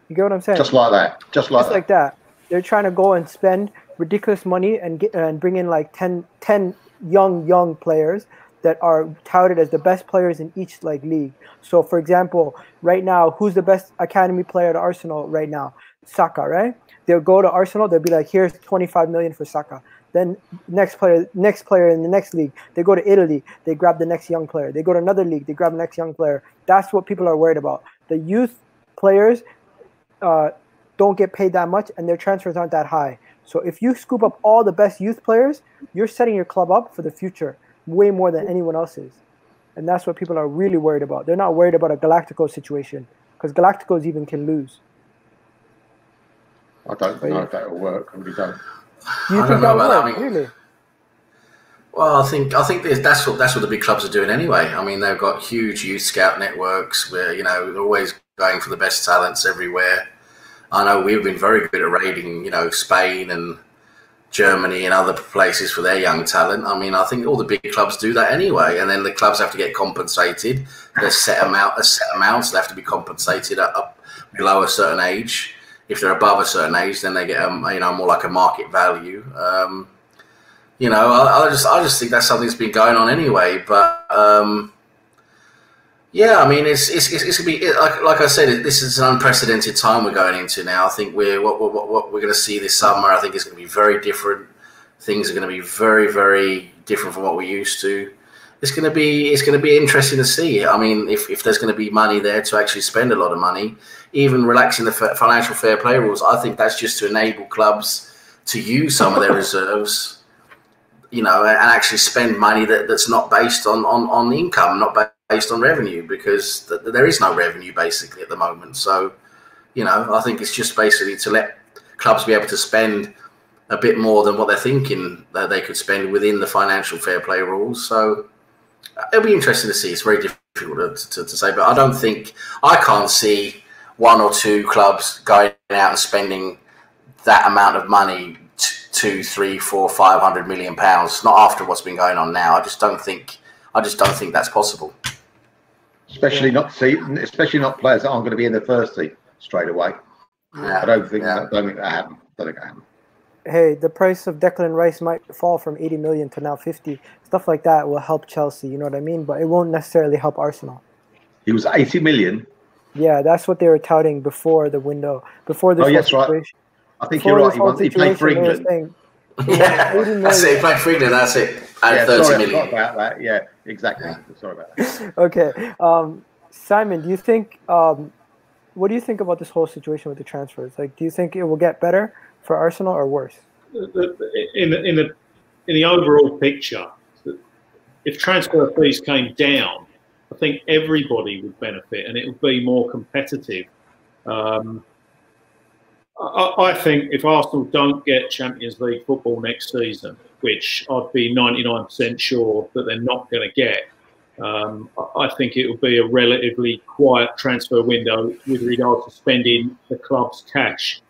You get what I'm saying? Just like that. Just like that. They're trying to go and spend ridiculous money and bring in like 10 young players that are touted as the best players in each like league. So, for example, right now, who's the best academy player at Arsenal right now? Saka, right? They'll go to Arsenal. They'll be like, here's 25 million for Saka. Then next player in the next league, they go to Italy, they grab the next young player. They go to another league, they grab the next young player. That's what people are worried about. The youth players don't get paid that much, and their transfers aren't that high. So if you scoop up all the best youth players, you're setting your club up for the future way more than anyone else is. And that's what people are really worried about. They're not worried about a Galactico situation, because Galacticos even can lose. I don't know if that will work. I really don't. You think that will work? Really? Well, I think that's what the big clubs are doing anyway. I mean, they've got huge youth scout networks where they're always going for the best talents everywhere. I know we've been very good at raiding, Spain and Germany and other places for their young talent. I mean, I think all the big clubs do that anyway, and then the clubs have to get compensated. There's set amounts they have to be compensated up below a certain age. If they're above a certain age, then they get more like a market value. I just think that's something that's been going on anyway. But Yeah, I mean, it's gonna be like I said. This is an unprecedented time we're going into now. I think what we're going to see this summer. I think it's going to be very different. Things are going to be very, very different from what we're used to. It's going to be interesting to see. I mean, if there's going to be money there to actually spend a lot of money, even relaxing the financial fair play rules, I think that's just to enable clubs to use some of their reserves, you know, and actually spend money that's not based on income, not based on revenue, because there is no revenue basically at the moment. So, you know, I think it's just basically to let clubs be able to spend a bit more than what they're thinking that they could spend within the financial fair play rules. So it'll be interesting to see. It's very difficult to say, but I can't see one or two clubs going out and spending that amount of money, 2, 3, 4, 500 million pounds. Not after what's been going on now. I just don't think that's possible. Especially not players that aren't going to be in the first team straight away. Yeah. I don't think that happened. Hey, the price of Declan Rice might fall from 80 million to now 50. Stuff like that will help Chelsea, you know what I mean? But it won't necessarily help Arsenal. He was 80 million. Yeah, that's what they were touting before the window, before this situation. Right. I think you're right. He played for England. Yeah, that's it. He played for England. That's it. Yeah, sorry, I forgot about that. Yeah, exactly. Yeah. Sorry about that. Okay, Simon, do you think? What do you think about this whole situation with the transfers? Like, do you think it will get better for Arsenal or worse? In the overall picture, if transfer fees came down, I think everybody would benefit and it would be more competitive. I think if Arsenal don't get Champions League football next season, which I'd be 99% sure that they're not going to get, I think it will be a relatively quiet transfer window with regard to spending the club's cash.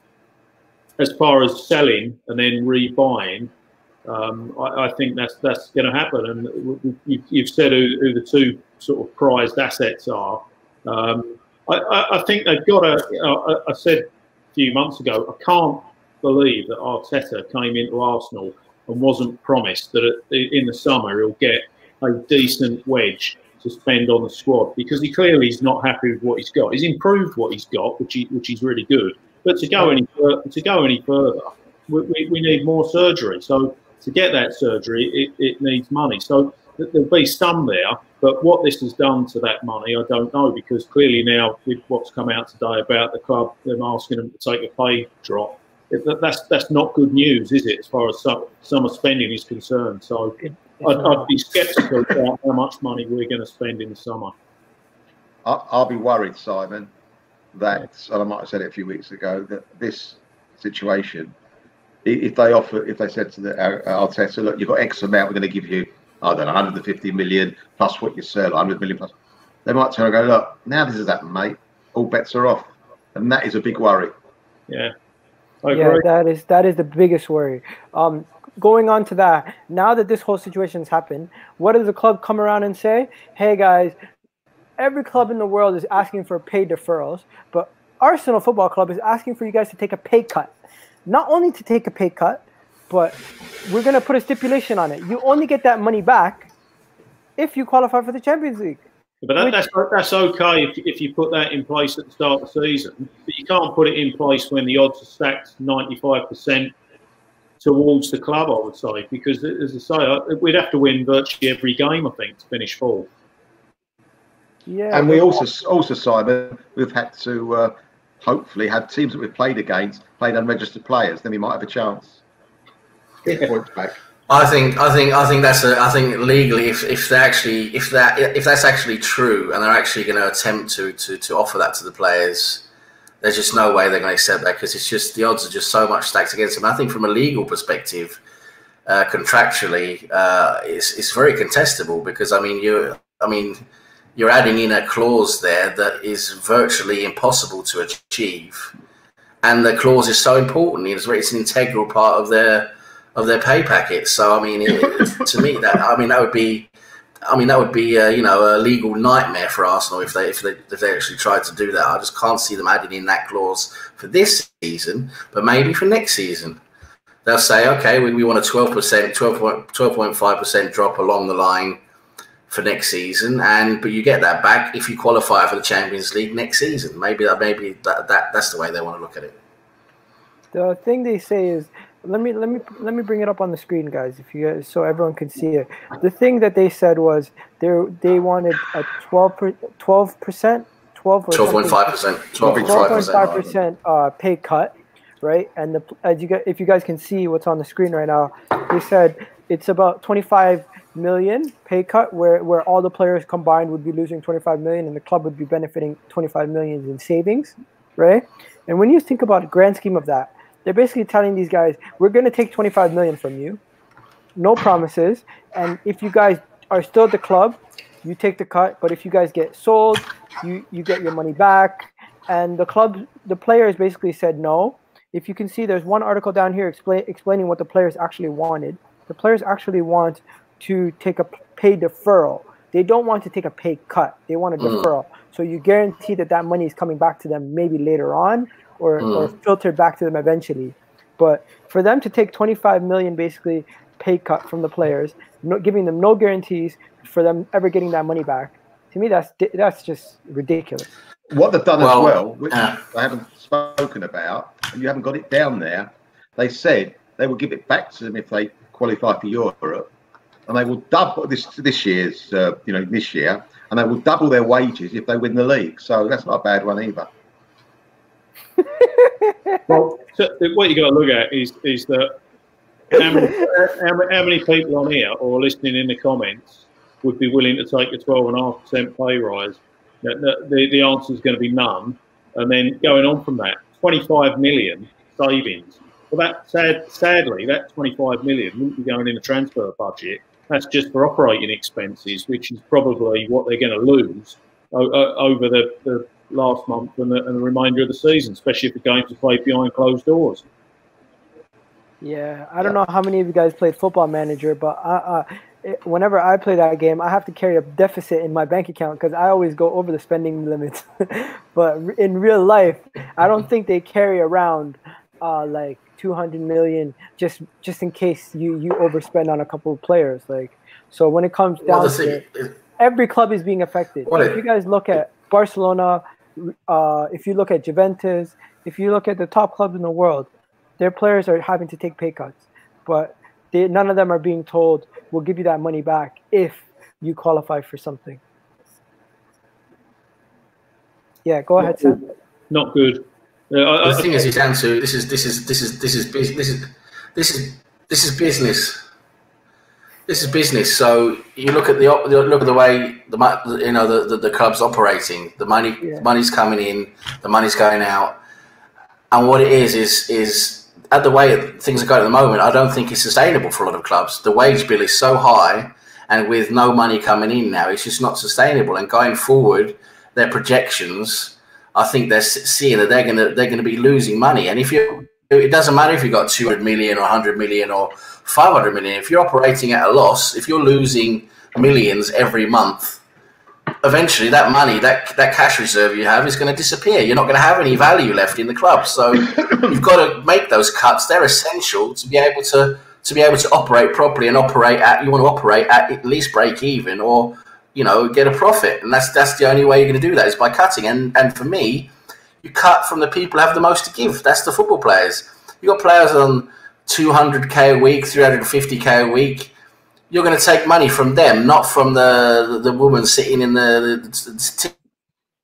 As far as selling and then rebuying, I think that's going to happen. And you've said who the two sort of prized assets are. I think they've got to. I said a few months ago, I can't believe that Arteta came into Arsenal and wasn't promised that in the summer he'll get a decent wedge to spend on the squad, because he clearly is not happy with what he's got. He's improved what he's got, which is really good. But to go any further, we need more surgery. So to get that surgery, it needs money. So there'll be some there, but what this has done to that money, I don't know, because clearly now with what's come out today about the club, them asking them to take a pay drop, that's not good news, is it, as far as summer spending is concerned? So I'd be sceptical about how much money we're going to spend in the summer. I'll be worried, Simon, that, and I might have said it a few weeks ago, that this situation, if they said to the Arteta, look, you've got X amount, we're going to give you, I don't know, 150 million plus what you sell, 100 million plus, they might turn and go, look, now this has happened, mate, all bets are off. And that is a big worry. Yeah. Yeah, that is the biggest worry. Going on to that, now that this whole situation has happened, what does the club come around and say? Hey guys, every club in the world is asking for pay deferrals, but Arsenal Football Club is asking for you guys to take a pay cut. Not only to take a pay cut, but we're going to put a stipulation on it. You only get that money back if you qualify for the Champions League. But that's okay if you put that in place at the start of the season. But you can't put it in place when the odds are stacked 95% towards the club, I would say. Because, as I say, we'd have to win virtually every game, I think, to finish fourth. Yeah, and we also, Simon, we've had to hopefully have teams that we've played against, played unregistered players. Then we might have a chance. Get points back. I think legally, if that's actually true, and they're actually going to attempt to offer that to the players, there's just no way they're going to accept that, because it's just the odds are just so much stacked against them. I think from a legal perspective, contractually, it's very contestable, because you're adding in a clause there that is virtually impossible to achieve, and the clause is so important. It's an integral part of their pay packet. So to me, that would be a legal nightmare for Arsenal if they actually tried to do that. I just can't see them adding in that clause for this season, but maybe for next season. They'll say, okay, we want a 12%, 12.5% drop along the line for next season, but you get that back if you qualify for the Champions League next season. Maybe that's the way they want to look at it. The thing they say is, let me bring it up on the screen, guys, if you guys, so everyone can see it. The thing that they said was they wanted a 12.5% pay cut, right? And if you guys can see what's on the screen right now, they said it's about 25 million pay cut, where all the players combined would be losing 25 million, and the club would be benefiting 25 million in savings, right? And when you think about the grand scheme of that, they're basically telling these guys, we're going to take 25 million from you, no promises, and if you guys are still at the club, you take the cut, but if you guys get sold, you get your money back. And the players basically said no. If you can see, there's one article down here explaining what the players actually wanted. The players actually want to take a pay deferral. They don't want to take a pay cut. They want a deferral. So you guarantee that money is coming back to them maybe later on, or filtered back to them eventually. But for them to take 25 million basically pay cut from the players, giving them no guarantees for them ever getting that money back, to me that's just ridiculous. What they've done as well, which I haven't spoken about, and you haven't got it down there, they said they will give it back to them if they qualify for Europe, and they will double this year's this year, and they will double their wages if they win the league. So that's not a bad one either. Well, so what you got to look at is that how many people on here or listening in the comments would be willing to take a 12.5% pay rise? The answer is going to be none. And then going on from that, 25 million savings. Well, sadly, that 25 million wouldn't be going in the transfer budget. That's just for operating expenses, which is probably what they're going to lose over the last month and the remainder of the season, especially if the games are played behind closed doors. Yeah, I don't know how many of you guys played Football Manager, but whenever I play that game, I have to carry a deficit in my bank account because I always go over the spending limits. But in real life, I don't think they carry around like 200 million just in case you overspend on a couple of players. So when it comes down to it, every club is being affected. If you guys look at Barcelona, if you look at Juventus, if you look at the top clubs in the world, their players are having to take pay cuts, but none of them are being told, we'll give you that money back if you qualify for something. Yeah, go ahead, Sam. Not good. The thing is, it's down to this is business. This is business. So you look at the way the club's operating. The money's coming in, the money's going out, and what it is at the way things are going at the moment, I don't think it's sustainable for a lot of clubs. The wage bill is so high, and with no money coming in now, it's just not sustainable. And going forward, their projections, I think they're seeing that they're gonna be losing money. And it doesn't matter if you've got 200 million or 100 million or 500 million. If you're operating at a loss, if you're losing millions every month, eventually that money, that cash reserve you have is going to disappear. You're not going to have any value left in the club. So you've got to make those cuts. They're essential to be able to operate properly and you want to operate at least break even or, get a profit. And that's the only way you're going to do that is by cutting. And for me, you cut from the people who have the most to give. That's the football players. You've got players on 200k a week, 350k a week. You're going to take money from them, not from the woman sitting in the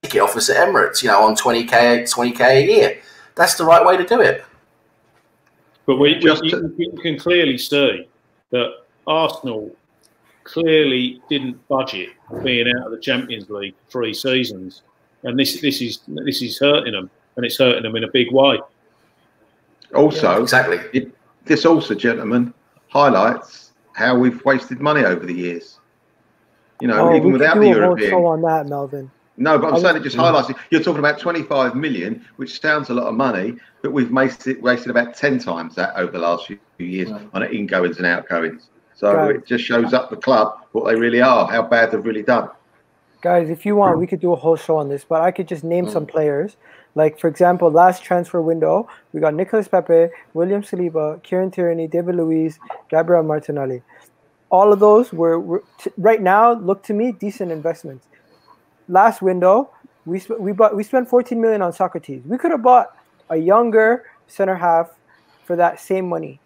ticket office at Emirates, on 20k a year. That's the right way to do it. But you can clearly see that Arsenal clearly didn't budget being out of the Champions League for 3 seasons, and this is hurting them, and it's hurting them in a big way. Also, exactly. This also, gentlemen, highlights how we've wasted money over the years. Even without the European. Show on that, Melvin. No, but I'm saying it just highlights it. You're talking about 25 million, which sounds a lot of money, but we've wasted about 10 times that over the last few years on ingoings and outgoings. So it just shows up the club, what they really are, how bad they've really done. Guys, if you want, we could do a whole show on this, but I could just name some players. Like, for example, last transfer window, we got Nicolas Pepe, William Saliba, Kieran Tierney, David Luiz, Gabriel Martinelli. all of those were right now look to me decent investments. Last window, we spent 14 million on Socrates. We could have bought a younger center half for that same money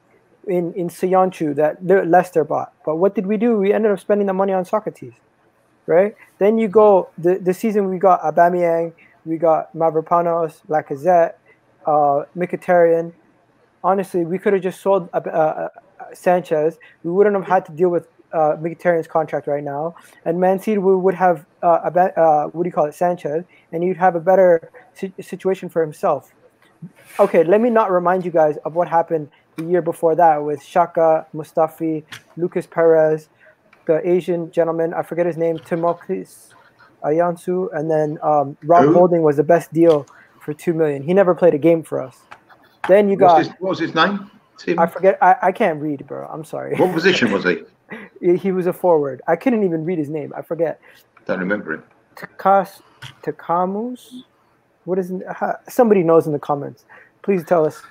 in Soyuncu that Leicester bought. But what did we do? We ended up spending the money on Socrates, right? Then you go the season we got Aubameyang, we got Mavropanos, Lacazette, Mkhitaryan. Honestly, we could have just sold Sanchez. We wouldn't have had to deal with Mkhitaryan's contract right now. And Man City would have Sanchez, and he'd have a better situation for himself. Okay, let me not remind you guys of what happened the year before that with Xhaka, Mustafi, Lucas Perez, the Asian gentleman, I forget his name, Timokis Ayansu, and then Rob Holding was the best deal for 2 million. He never played a game for us. Then you got what was his name? Tim? I forget. I can't read, bro. I'm sorry. What position was he? He was a forward. I couldn't even read his name. I forget. Don't remember him. Takamus. What is it? Somebody knows in the comments. Please tell us.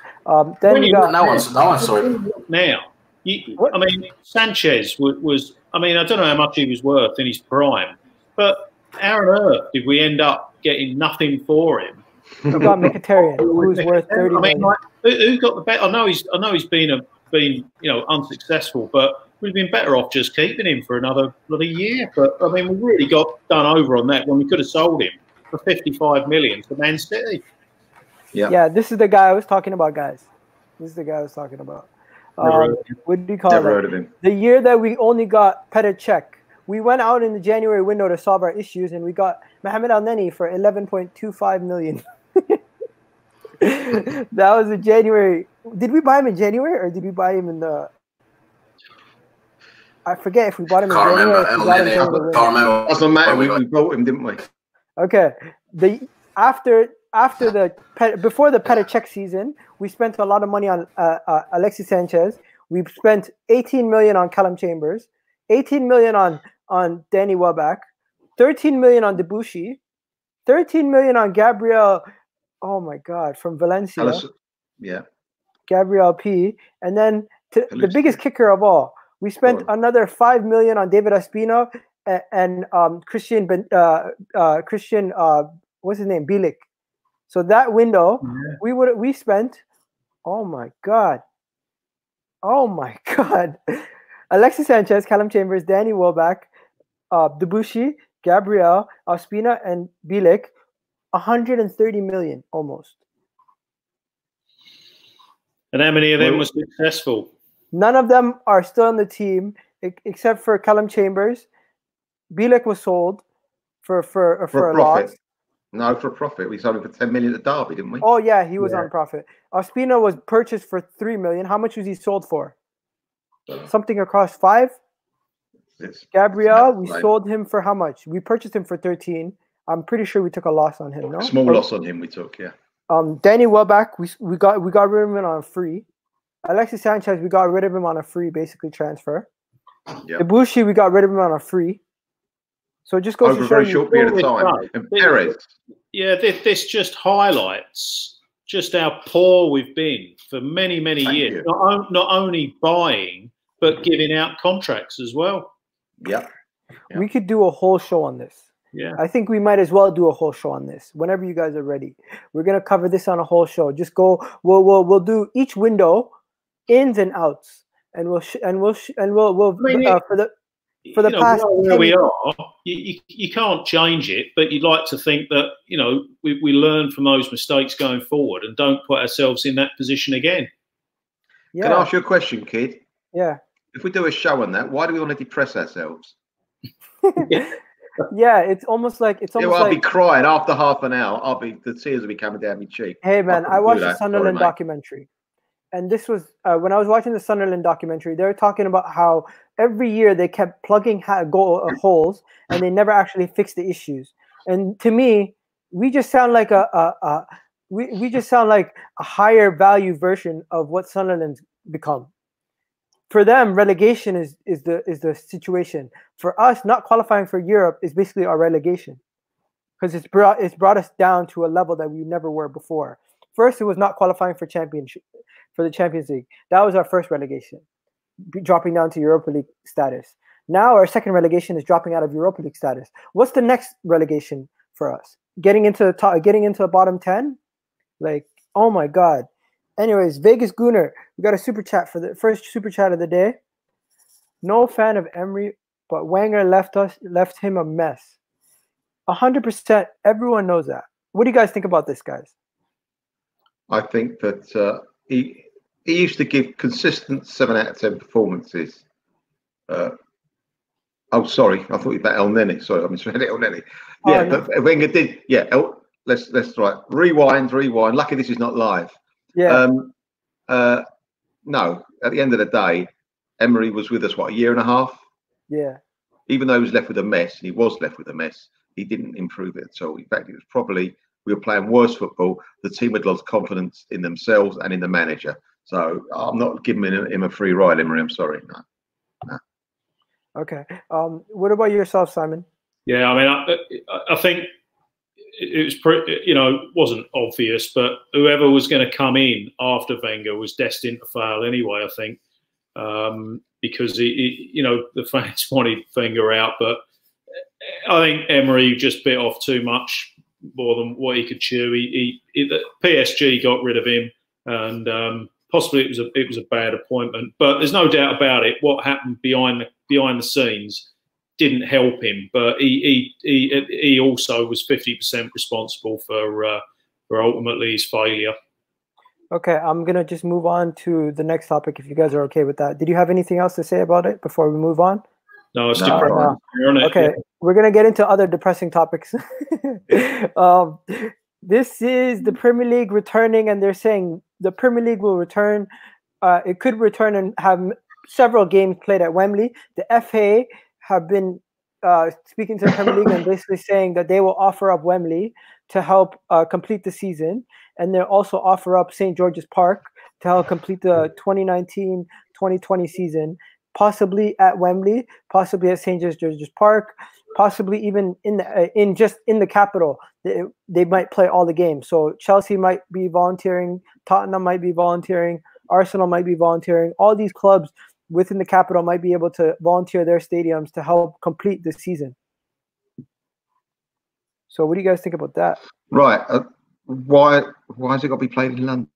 Then you got no one. Sorry. Now, I mean, Sanchez was. I mean, I don't know how much he was worth in his prime, but how on earth did we end up getting nothing for him? We got Mkhitaryan, who's worth 30 million. Like, who got the bet? I know he's been unsuccessful, but we've been better off just keeping him for another bloody year. But I mean, we really got done over on that when we could have sold him for 55 million to Man City. Yeah, this is the guy I was talking about, guys. This is the guy I was talking about. What do you call Never it? heard of him. The year that we only got Petr Cech. We went out in the January window to solve our issues, and we got Mohamed Elneny for 11.25 million. That was in January. Did we buy him in January, or did we buy him in the? I forget if we bought him in January. Doesn't matter. We bought him, didn't we? Okay. Before the Petr Cech season, we spent a lot of money on Alexis Sanchez. We spent 18 million on Callum Chambers, 18 million on Danny Welbeck, 13 million on Debuchy, 13 million on Gabriel. Oh my God, from Valencia. Yeah. Gabriel P. And then the biggest kicker of all, we spent another 5 million on David Ospina and Christian. What's his name? Bielik. So that window, we spent. Oh my God. Alexis Sanchez, Callum Chambers, Danny Welbeck, Debuchy, Gabriel, Ospina, and Bielik. 130 million almost. And how many of them were successful? None of them are still on the team except for Callum Chambers. Bielik was sold for a loss. No, for a profit. We sold him for 10 million at Derby, didn't we? Oh yeah, he was on profit. Ospina was purchased for 3 million. How much was he sold for? Something across 5. Gabriel, we sold him for how much? We purchased him for 13. I'm pretty sure we took a loss on him. No, small loss on him. We took, yeah. Danny Welbeck, we got rid of him on a free. Alexis Sanchez, we got rid of him on a free, basically transfer. Yep. Debuchy, we got rid of him on a free. So it just goes over a very short period of time. And Perez. Yeah, this just highlights just how poor we've been for many, many years. Not only buying, but giving out contracts as well. Yeah. We could do a whole show on this. Yeah, I think we might as well do a whole show on this whenever you guys are ready. We're gonna cover this on a whole show. Just go. We'll do each window, ins and outs, and we'll for the past where we are. You can't change it, but you'd like to think that we learn from those mistakes going forward and don't put ourselves in that position again. Yeah. Can I ask you a question, kid? Yeah. If we do a show on that, why do we want to depress ourselves? Yeah, it's almost like I'll be crying after half an hour. The tears will be coming down my cheek. Hey man, I watched the Sunderland documentary, and this was when I was watching the Sunderland documentary. They were talking about how every year they kept plugging holes, and they never actually fixed the issues. And to me, we just sound like we just sound like a higher value version of what Sunderland's become. For them, relegation is the situation. For us, not qualifying for Europe is basically our relegation, because it's brought us down to a level that we never were before. First, it was not qualifying for the Champions League. That was our first relegation. dropping down to Europa League status. Now our second relegation is dropping out of Europa League status. What's the next relegation for us? Getting into the top, getting into the bottom 10? Like, oh my God. Anyways, Vegas Gooner, we got a super chat for the first super chat of the day. No fan of Emery, but Wenger left him a mess. 100%. Everyone knows that. What do you guys think about this, guys? I think that he used to give consistent 7 out of 10 performances. Oh, sorry, I thought you meant El Neni. Sorry, I misread it. El Neni. Yeah, but Wenger did. Yeah, let's try. Rewind. Lucky this is not live. Yeah. No, at the end of the day, Emery was with us, what, a year and a half? Yeah. Even though he was left with a mess, and he was left with a mess, he didn't improve it at all. In fact, it was probably, we were playing worse football. The team had lost confidence in themselves and in the manager. So I'm not giving him a free ride, Emery. I'm sorry. No. Okay. What about yourself, Simon? Yeah, I mean, I think it was pretty, wasn't obvious, but whoever was going to come in after Wenger was destined to fail anyway, I think, because the fans wanted Wenger out, but I think Emery just bit off too much, more than what he could chew. The PSG got rid of him, and possibly it was a bad appointment. But there's no doubt about it. What happened behind the scenes didn't help him, but he also was 50% responsible for ultimately his failure. Okay, I'm gonna just move on to the next topic if you guys are okay with that. Did you have anything else to say about it before we move on? No, it's different. Okay, we're gonna get into other depressing topics. This is the Premier League returning, and they're saying the Premier League will return. It could return and have several games played at Wembley. The FA have been speaking to the Premier League and basically saying that they will offer up Wembley to help complete the season, and they'll also offer up St. George's Park to help complete the 2019-2020 season, possibly at Wembley, possibly at St. George's Park, possibly even in the capital. They might play all the games. So Chelsea might be volunteering, Tottenham might be volunteering, Arsenal might be volunteering. All these clubs within the capital might be able to volunteer their stadiums to help complete the season. So what do you guys think about that? Right. Why has it got to be played in London?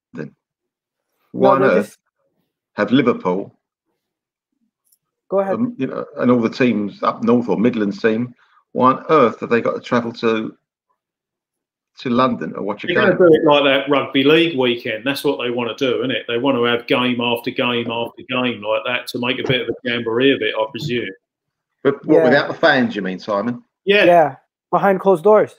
Why on earth have Liverpool? Go ahead. And all the teams up north or Midlands team, why on earth have they got to travel to London or watch a game? They're going to do it like that rugby league weekend. That's what they want to do, isn't it? They want to have game after game after game like that to make a bit of a jamboree of it, I presume. But what, without the fans, you mean, Simon? Yeah. Yeah, behind closed doors.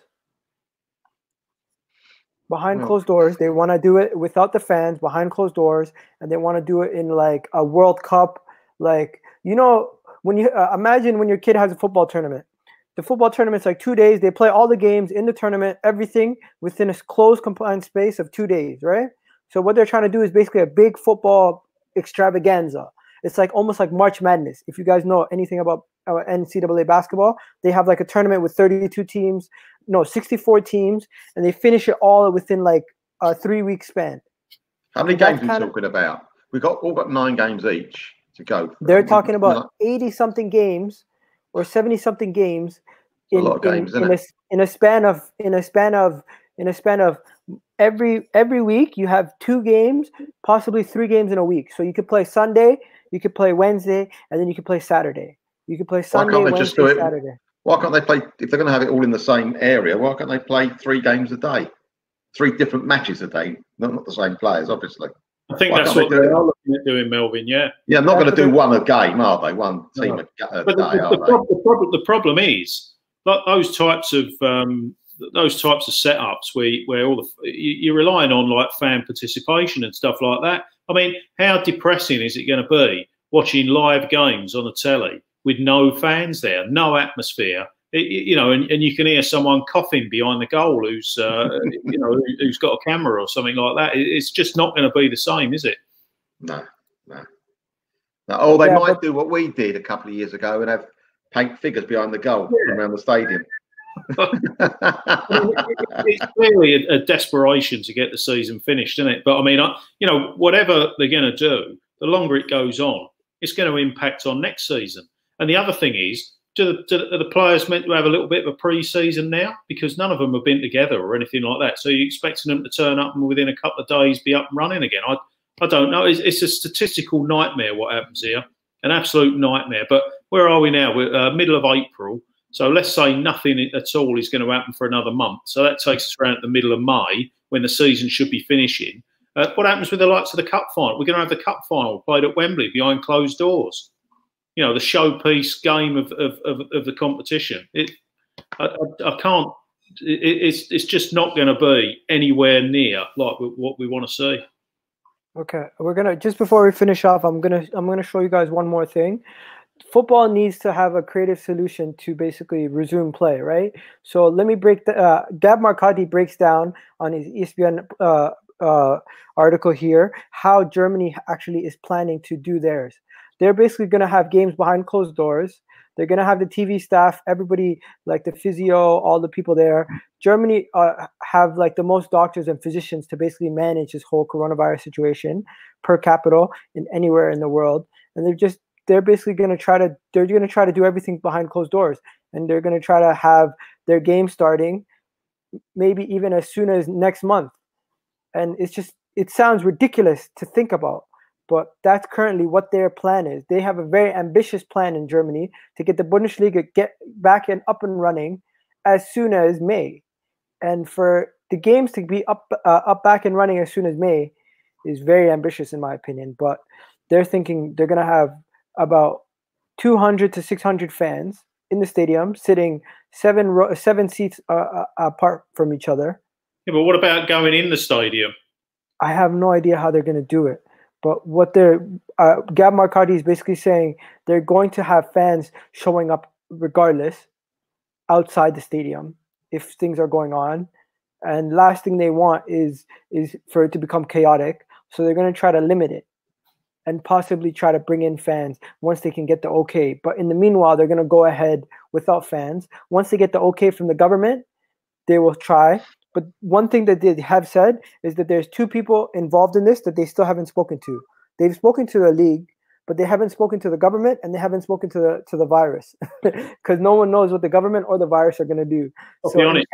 Behind closed doors. They want to do it without the fans, behind closed doors, and they want to do it in like a World Cup. Like, when you imagine when your kid has a football tournament. The football tournament's like 2 days. They play all the games in the tournament, everything within a closed, confined space of 2 days, right? So what they're trying to do is basically a big football extravaganza. It's like almost like March Madness. If you guys know anything about NCAA basketball, they have like a tournament with 64 teams, and they finish it all within like a 3-week span. How many games are we talking about? We've all got 9 games each to go. They're talking about 80-something games or 70-something games in a span of every week. You have 2 games, possibly 3 games in a week. So you could play Sunday, you could play Wednesday, and then you could play Saturday. You could play Sunday, Wednesday, Saturday. Why can't they play, if they're going to have it all in the same area, why can't they play 3 games a day? 3 different matches a day, not the same players, obviously. I think that's what they are looking at doing, Melvin. Yeah. Yeah, I'm not going to do one a game, are they? One team a day, are they? The problem is those types of setups where all you're relying on like fan participation and stuff like that. I mean, how depressing is it going to be watching live games on the telly with no fans there, no atmosphere? And you can hear someone coughing behind the goal who's got a camera or something like that. It's just not going to be the same, is it? No. Oh, they might do what we did a couple of years ago and have paint figures behind the goal around the stadium. It's clearly a desperation to get the season finished, isn't it? But I mean, whatever they're going to do, the longer it goes on, it's going to impact on next season. And the other thing is, are the players meant to have a little bit of a pre-season now? Because none of them have been together or anything like that. So you're expecting them to turn up and within a couple of days be up and running again? I don't know. It's a statistical nightmare what happens here, an absolute nightmare. But where are we now? We're middle of April. So let's say nothing at all is going to happen for another month. So that takes us around the middle of May when the season should be finishing. What happens with the likes of the cup final? We're going to have the cup final played at Wembley behind closed doors. You know, the showpiece game of the competition. I can't. It's just not going to be anywhere near like what we want to see. Okay, we're gonna just before we finish off, I'm gonna show you guys one more thing. Football needs to have a creative solution to basically resume play, right? So let me break the. Gab Marcotti breaks down on his ESPN article here how Germany actually is planning to do theirs. They're basically going to have games behind closed doors. They're going to have the TV staff, everybody, like the physio, all the people there. Germany have like the most doctors and physicians to basically manage this whole coronavirus situation per capita in anywhere in the world. And they're basically going to try to do everything behind closed doors. And they're going to try to have their game starting maybe even as soon as next month. And it sounds ridiculous to think about. But that's currently what their plan is. They have a very ambitious plan in Germany to get the Bundesliga get back and up and running as soon as May. And for the games to be up back and running as soon as May is very ambitious in my opinion. But they're thinking they're going to have about 200 to 600 fans in the stadium sitting seven seats apart from each other. Yeah, but what about going in the stadium? I have no idea how they're going to do it. But what Gab Marcotti is basically saying, they're going to have fans showing up regardless outside the stadium if things are going on. And last thing they want is for it to become chaotic. So they're going to try to limit it and possibly try to bring in fans once they can get the okay. But in the meanwhile, they're going to go ahead without fans. Once they get the okay from the government, they will try. But one thing that they have said is that there's two people involved in this that they still haven't spoken to. They've spoken to the league, but they haven't spoken to the government and they haven't spoken to the virus because no one knows what the government or the virus are going to do. I'll be honest,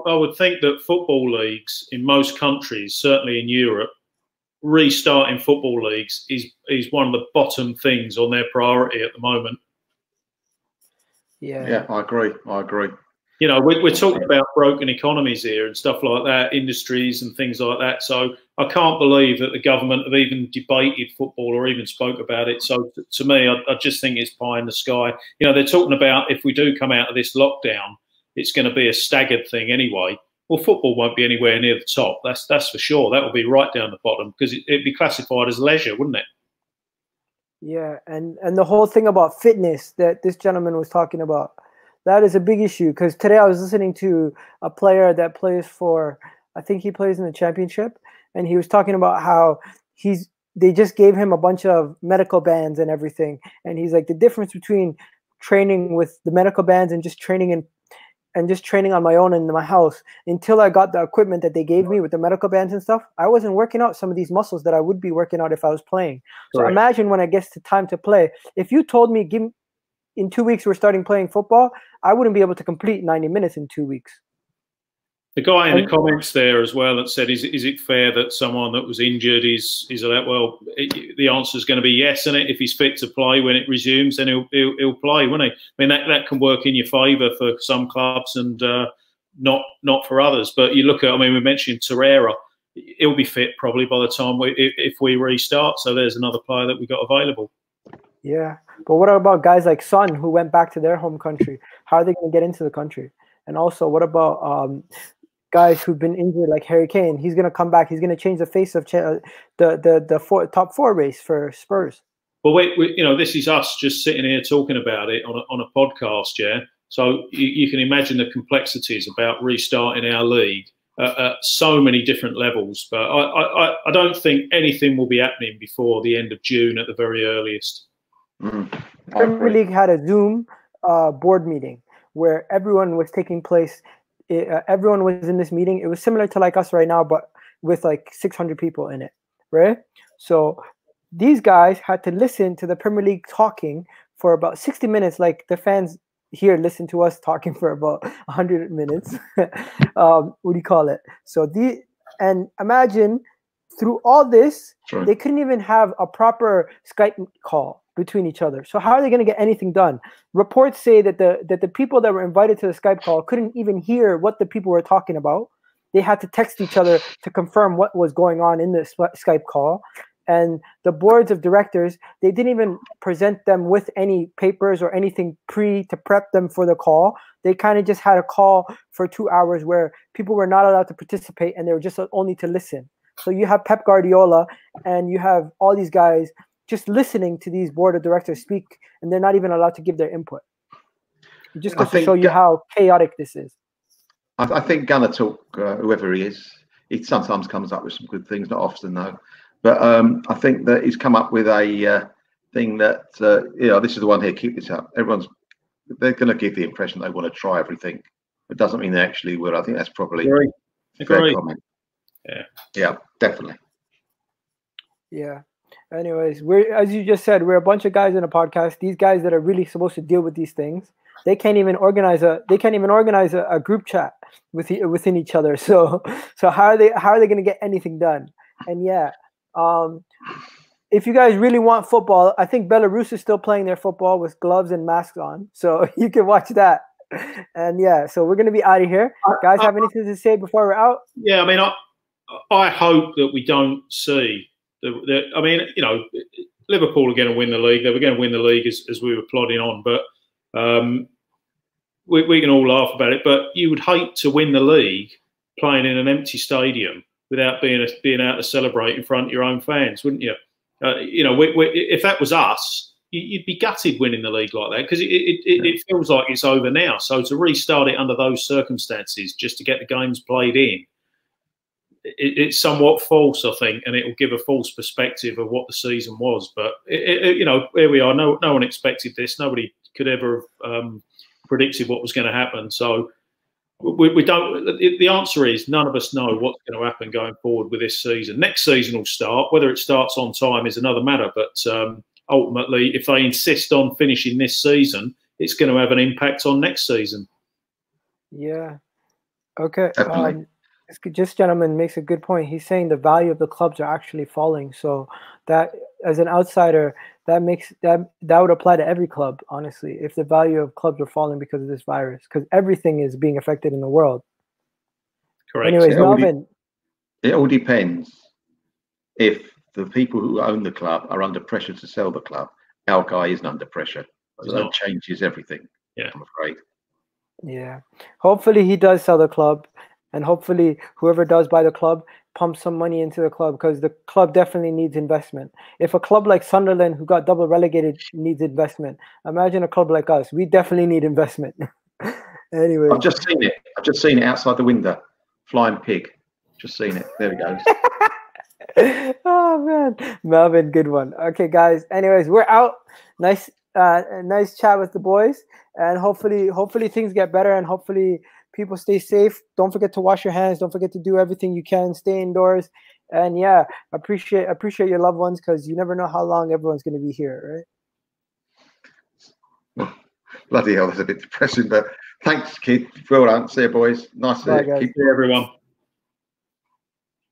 I would think that football leagues in most countries, certainly in Europe, restarting football leagues is one of the bottom things on their priority at the moment. Yeah, I agree. You know, we're talking about broken economies here and stuff like that, industries and things like that. So I can't believe that the government have even debated football or even spoke about it. So to me, I just think it's pie in the sky. You know, they're talking about if we do come out of this lockdown, it's going to be a staggered thing anyway. Well, football won't be anywhere near the top. That's for sure. That will be right down the bottom because it'd be classified as leisure, wouldn't it? Yeah, and the whole thing about fitness that this gentleman was talking about, that is a big issue because today I was listening to a player that plays for, I think he plays in the championship, and he was talking about how they just gave him a bunch of medical bands and everything, and he's like, the difference between training with the medical bands and just training on my own in my house, until I got the equipment that they gave me with the medical bands and stuff, I wasn't working out some of these muscles that I would be working out if I was playing. So imagine when it gets to time to play, if you told me in 2 weeks we're starting playing football, I wouldn't be able to complete 90 minutes in 2 weeks. The guy in the comments there as well that said, is it fair that someone that was injured is that? Well, the answer is going to be yes, isn't it? If he's fit to play when it resumes, then he'll play, won't he? I mean, that can work in your favour for some clubs and not for others. But you look at, I mean, we mentioned Torreira. He'll be fit probably by the time if we restart. So there's another player that we got available. Yeah, but what about guys like Son who went back to their home country? How are they going to get into the country? And also, what about guys who've been injured like Harry Kane? He's going to come back. He's going to change the face of the top four race for Spurs. Well, you know, this is us just sitting here talking about it on a podcast, yeah? So you can imagine the complexities about restarting our league at so many different levels. But I don't think anything will be happening before the end of June at the very earliest. Premier League had a Zoom board meeting where everyone was taking place. Everyone was in this meeting. It was similar to like us right now, but with like 600 people in it, right? So these guys had to listen to the Premier League talking for about 60 minutes, like the fans here listen to us talking for about 100 minutes. What do you call it? So and imagine through all this, they couldn't even have a proper Skype call between each other. So how are they going to get anything done? Reports say that the people that were invited to the Skype call couldn't even hear what the people were talking about. They had to text each other to confirm what was going on in the Skype call. And the boards of directors, they didn't even present them with any papers or anything to prep them for the call. They kind of just had a call for 2 hours where people were not allowed to participate and they were just only to listen. So you have Pep Guardiola and you have all these guys just listening to these board of directors speak, and they're not even allowed to give their input. It just goes to show you how chaotic this is. I think Gunner Talk, whoever he is, he sometimes comes up with some good things, not often though. But I think that he's come up with a thing that, this is the one here, keep this up. They're going to give the impression they want to try everything. It doesn't mean they actually will. I think that's probably a fair comment. Yeah, definitely. Yeah. Anyways, as you just said, we're a bunch of guys in a podcast. These guys that are really supposed to deal with these things, they can't even organize a group chat within each other. So how are they going to get anything done? And if you guys really want football, I think Belarus is still playing their football with gloves and masks on, so you can watch that. And so we're going to be out of here. Guys, have anything to say before we're out? Yeah, I mean, I hope that we don't see I mean, Liverpool are going to win the league. They were going to win the league as we were plodding on, but we can all laugh about it. But you would hate to win the league playing in an empty stadium without being able to celebrate in front of your own fans, wouldn't you? If that was us, you'd be gutted winning the league like that, because it feels like it's over now. So to restart it under those circumstances, just to get the games played in, it's somewhat false, I think, and it will give a false perspective of what the season was. But here we are. No one expected this. Nobody could ever have predicted what was going to happen. So we don't. The answer is none of us know what's going to happen going forward with this season. Next season will start. Whether it starts on time is another matter. But ultimately, if they insist on finishing this season, it's going to have an impact on next season. Yeah. Okay. This gentleman makes a good point. He's saying the value of the clubs are actually falling. So that, as an outsider, that would apply to every club, honestly, if the value of clubs are falling because of this virus, because everything is being affected in the world. Correct. Anyways, Melvin. It all depends if the people who own the club are under pressure to sell the club. Our guy isn't under pressure. So that changes everything. Yeah. I'm afraid. Yeah. Hopefully he does sell the club. And hopefully whoever does buy the club pumps some money into the club, because the club definitely needs investment. If a club like Sunderland, who got double relegated, needs investment, imagine a club like us. We definitely need investment. Anyway. I've just seen it. I've just seen it outside the window. Flying pig. Just seen it. There we go. Oh, man. Melvin, good one. Okay, guys. Anyways, we're out. Nice chat with the boys. And hopefully things get better, and hopefully people stay safe. Don't forget to wash your hands. Don't forget to do everything you can. Stay indoors. And appreciate your loved ones, because you never know how long everyone's going to be here, right? Bloody hell, that's a bit depressing. But thanks, kid. Well done. See you, boys. Nice to keep everyone.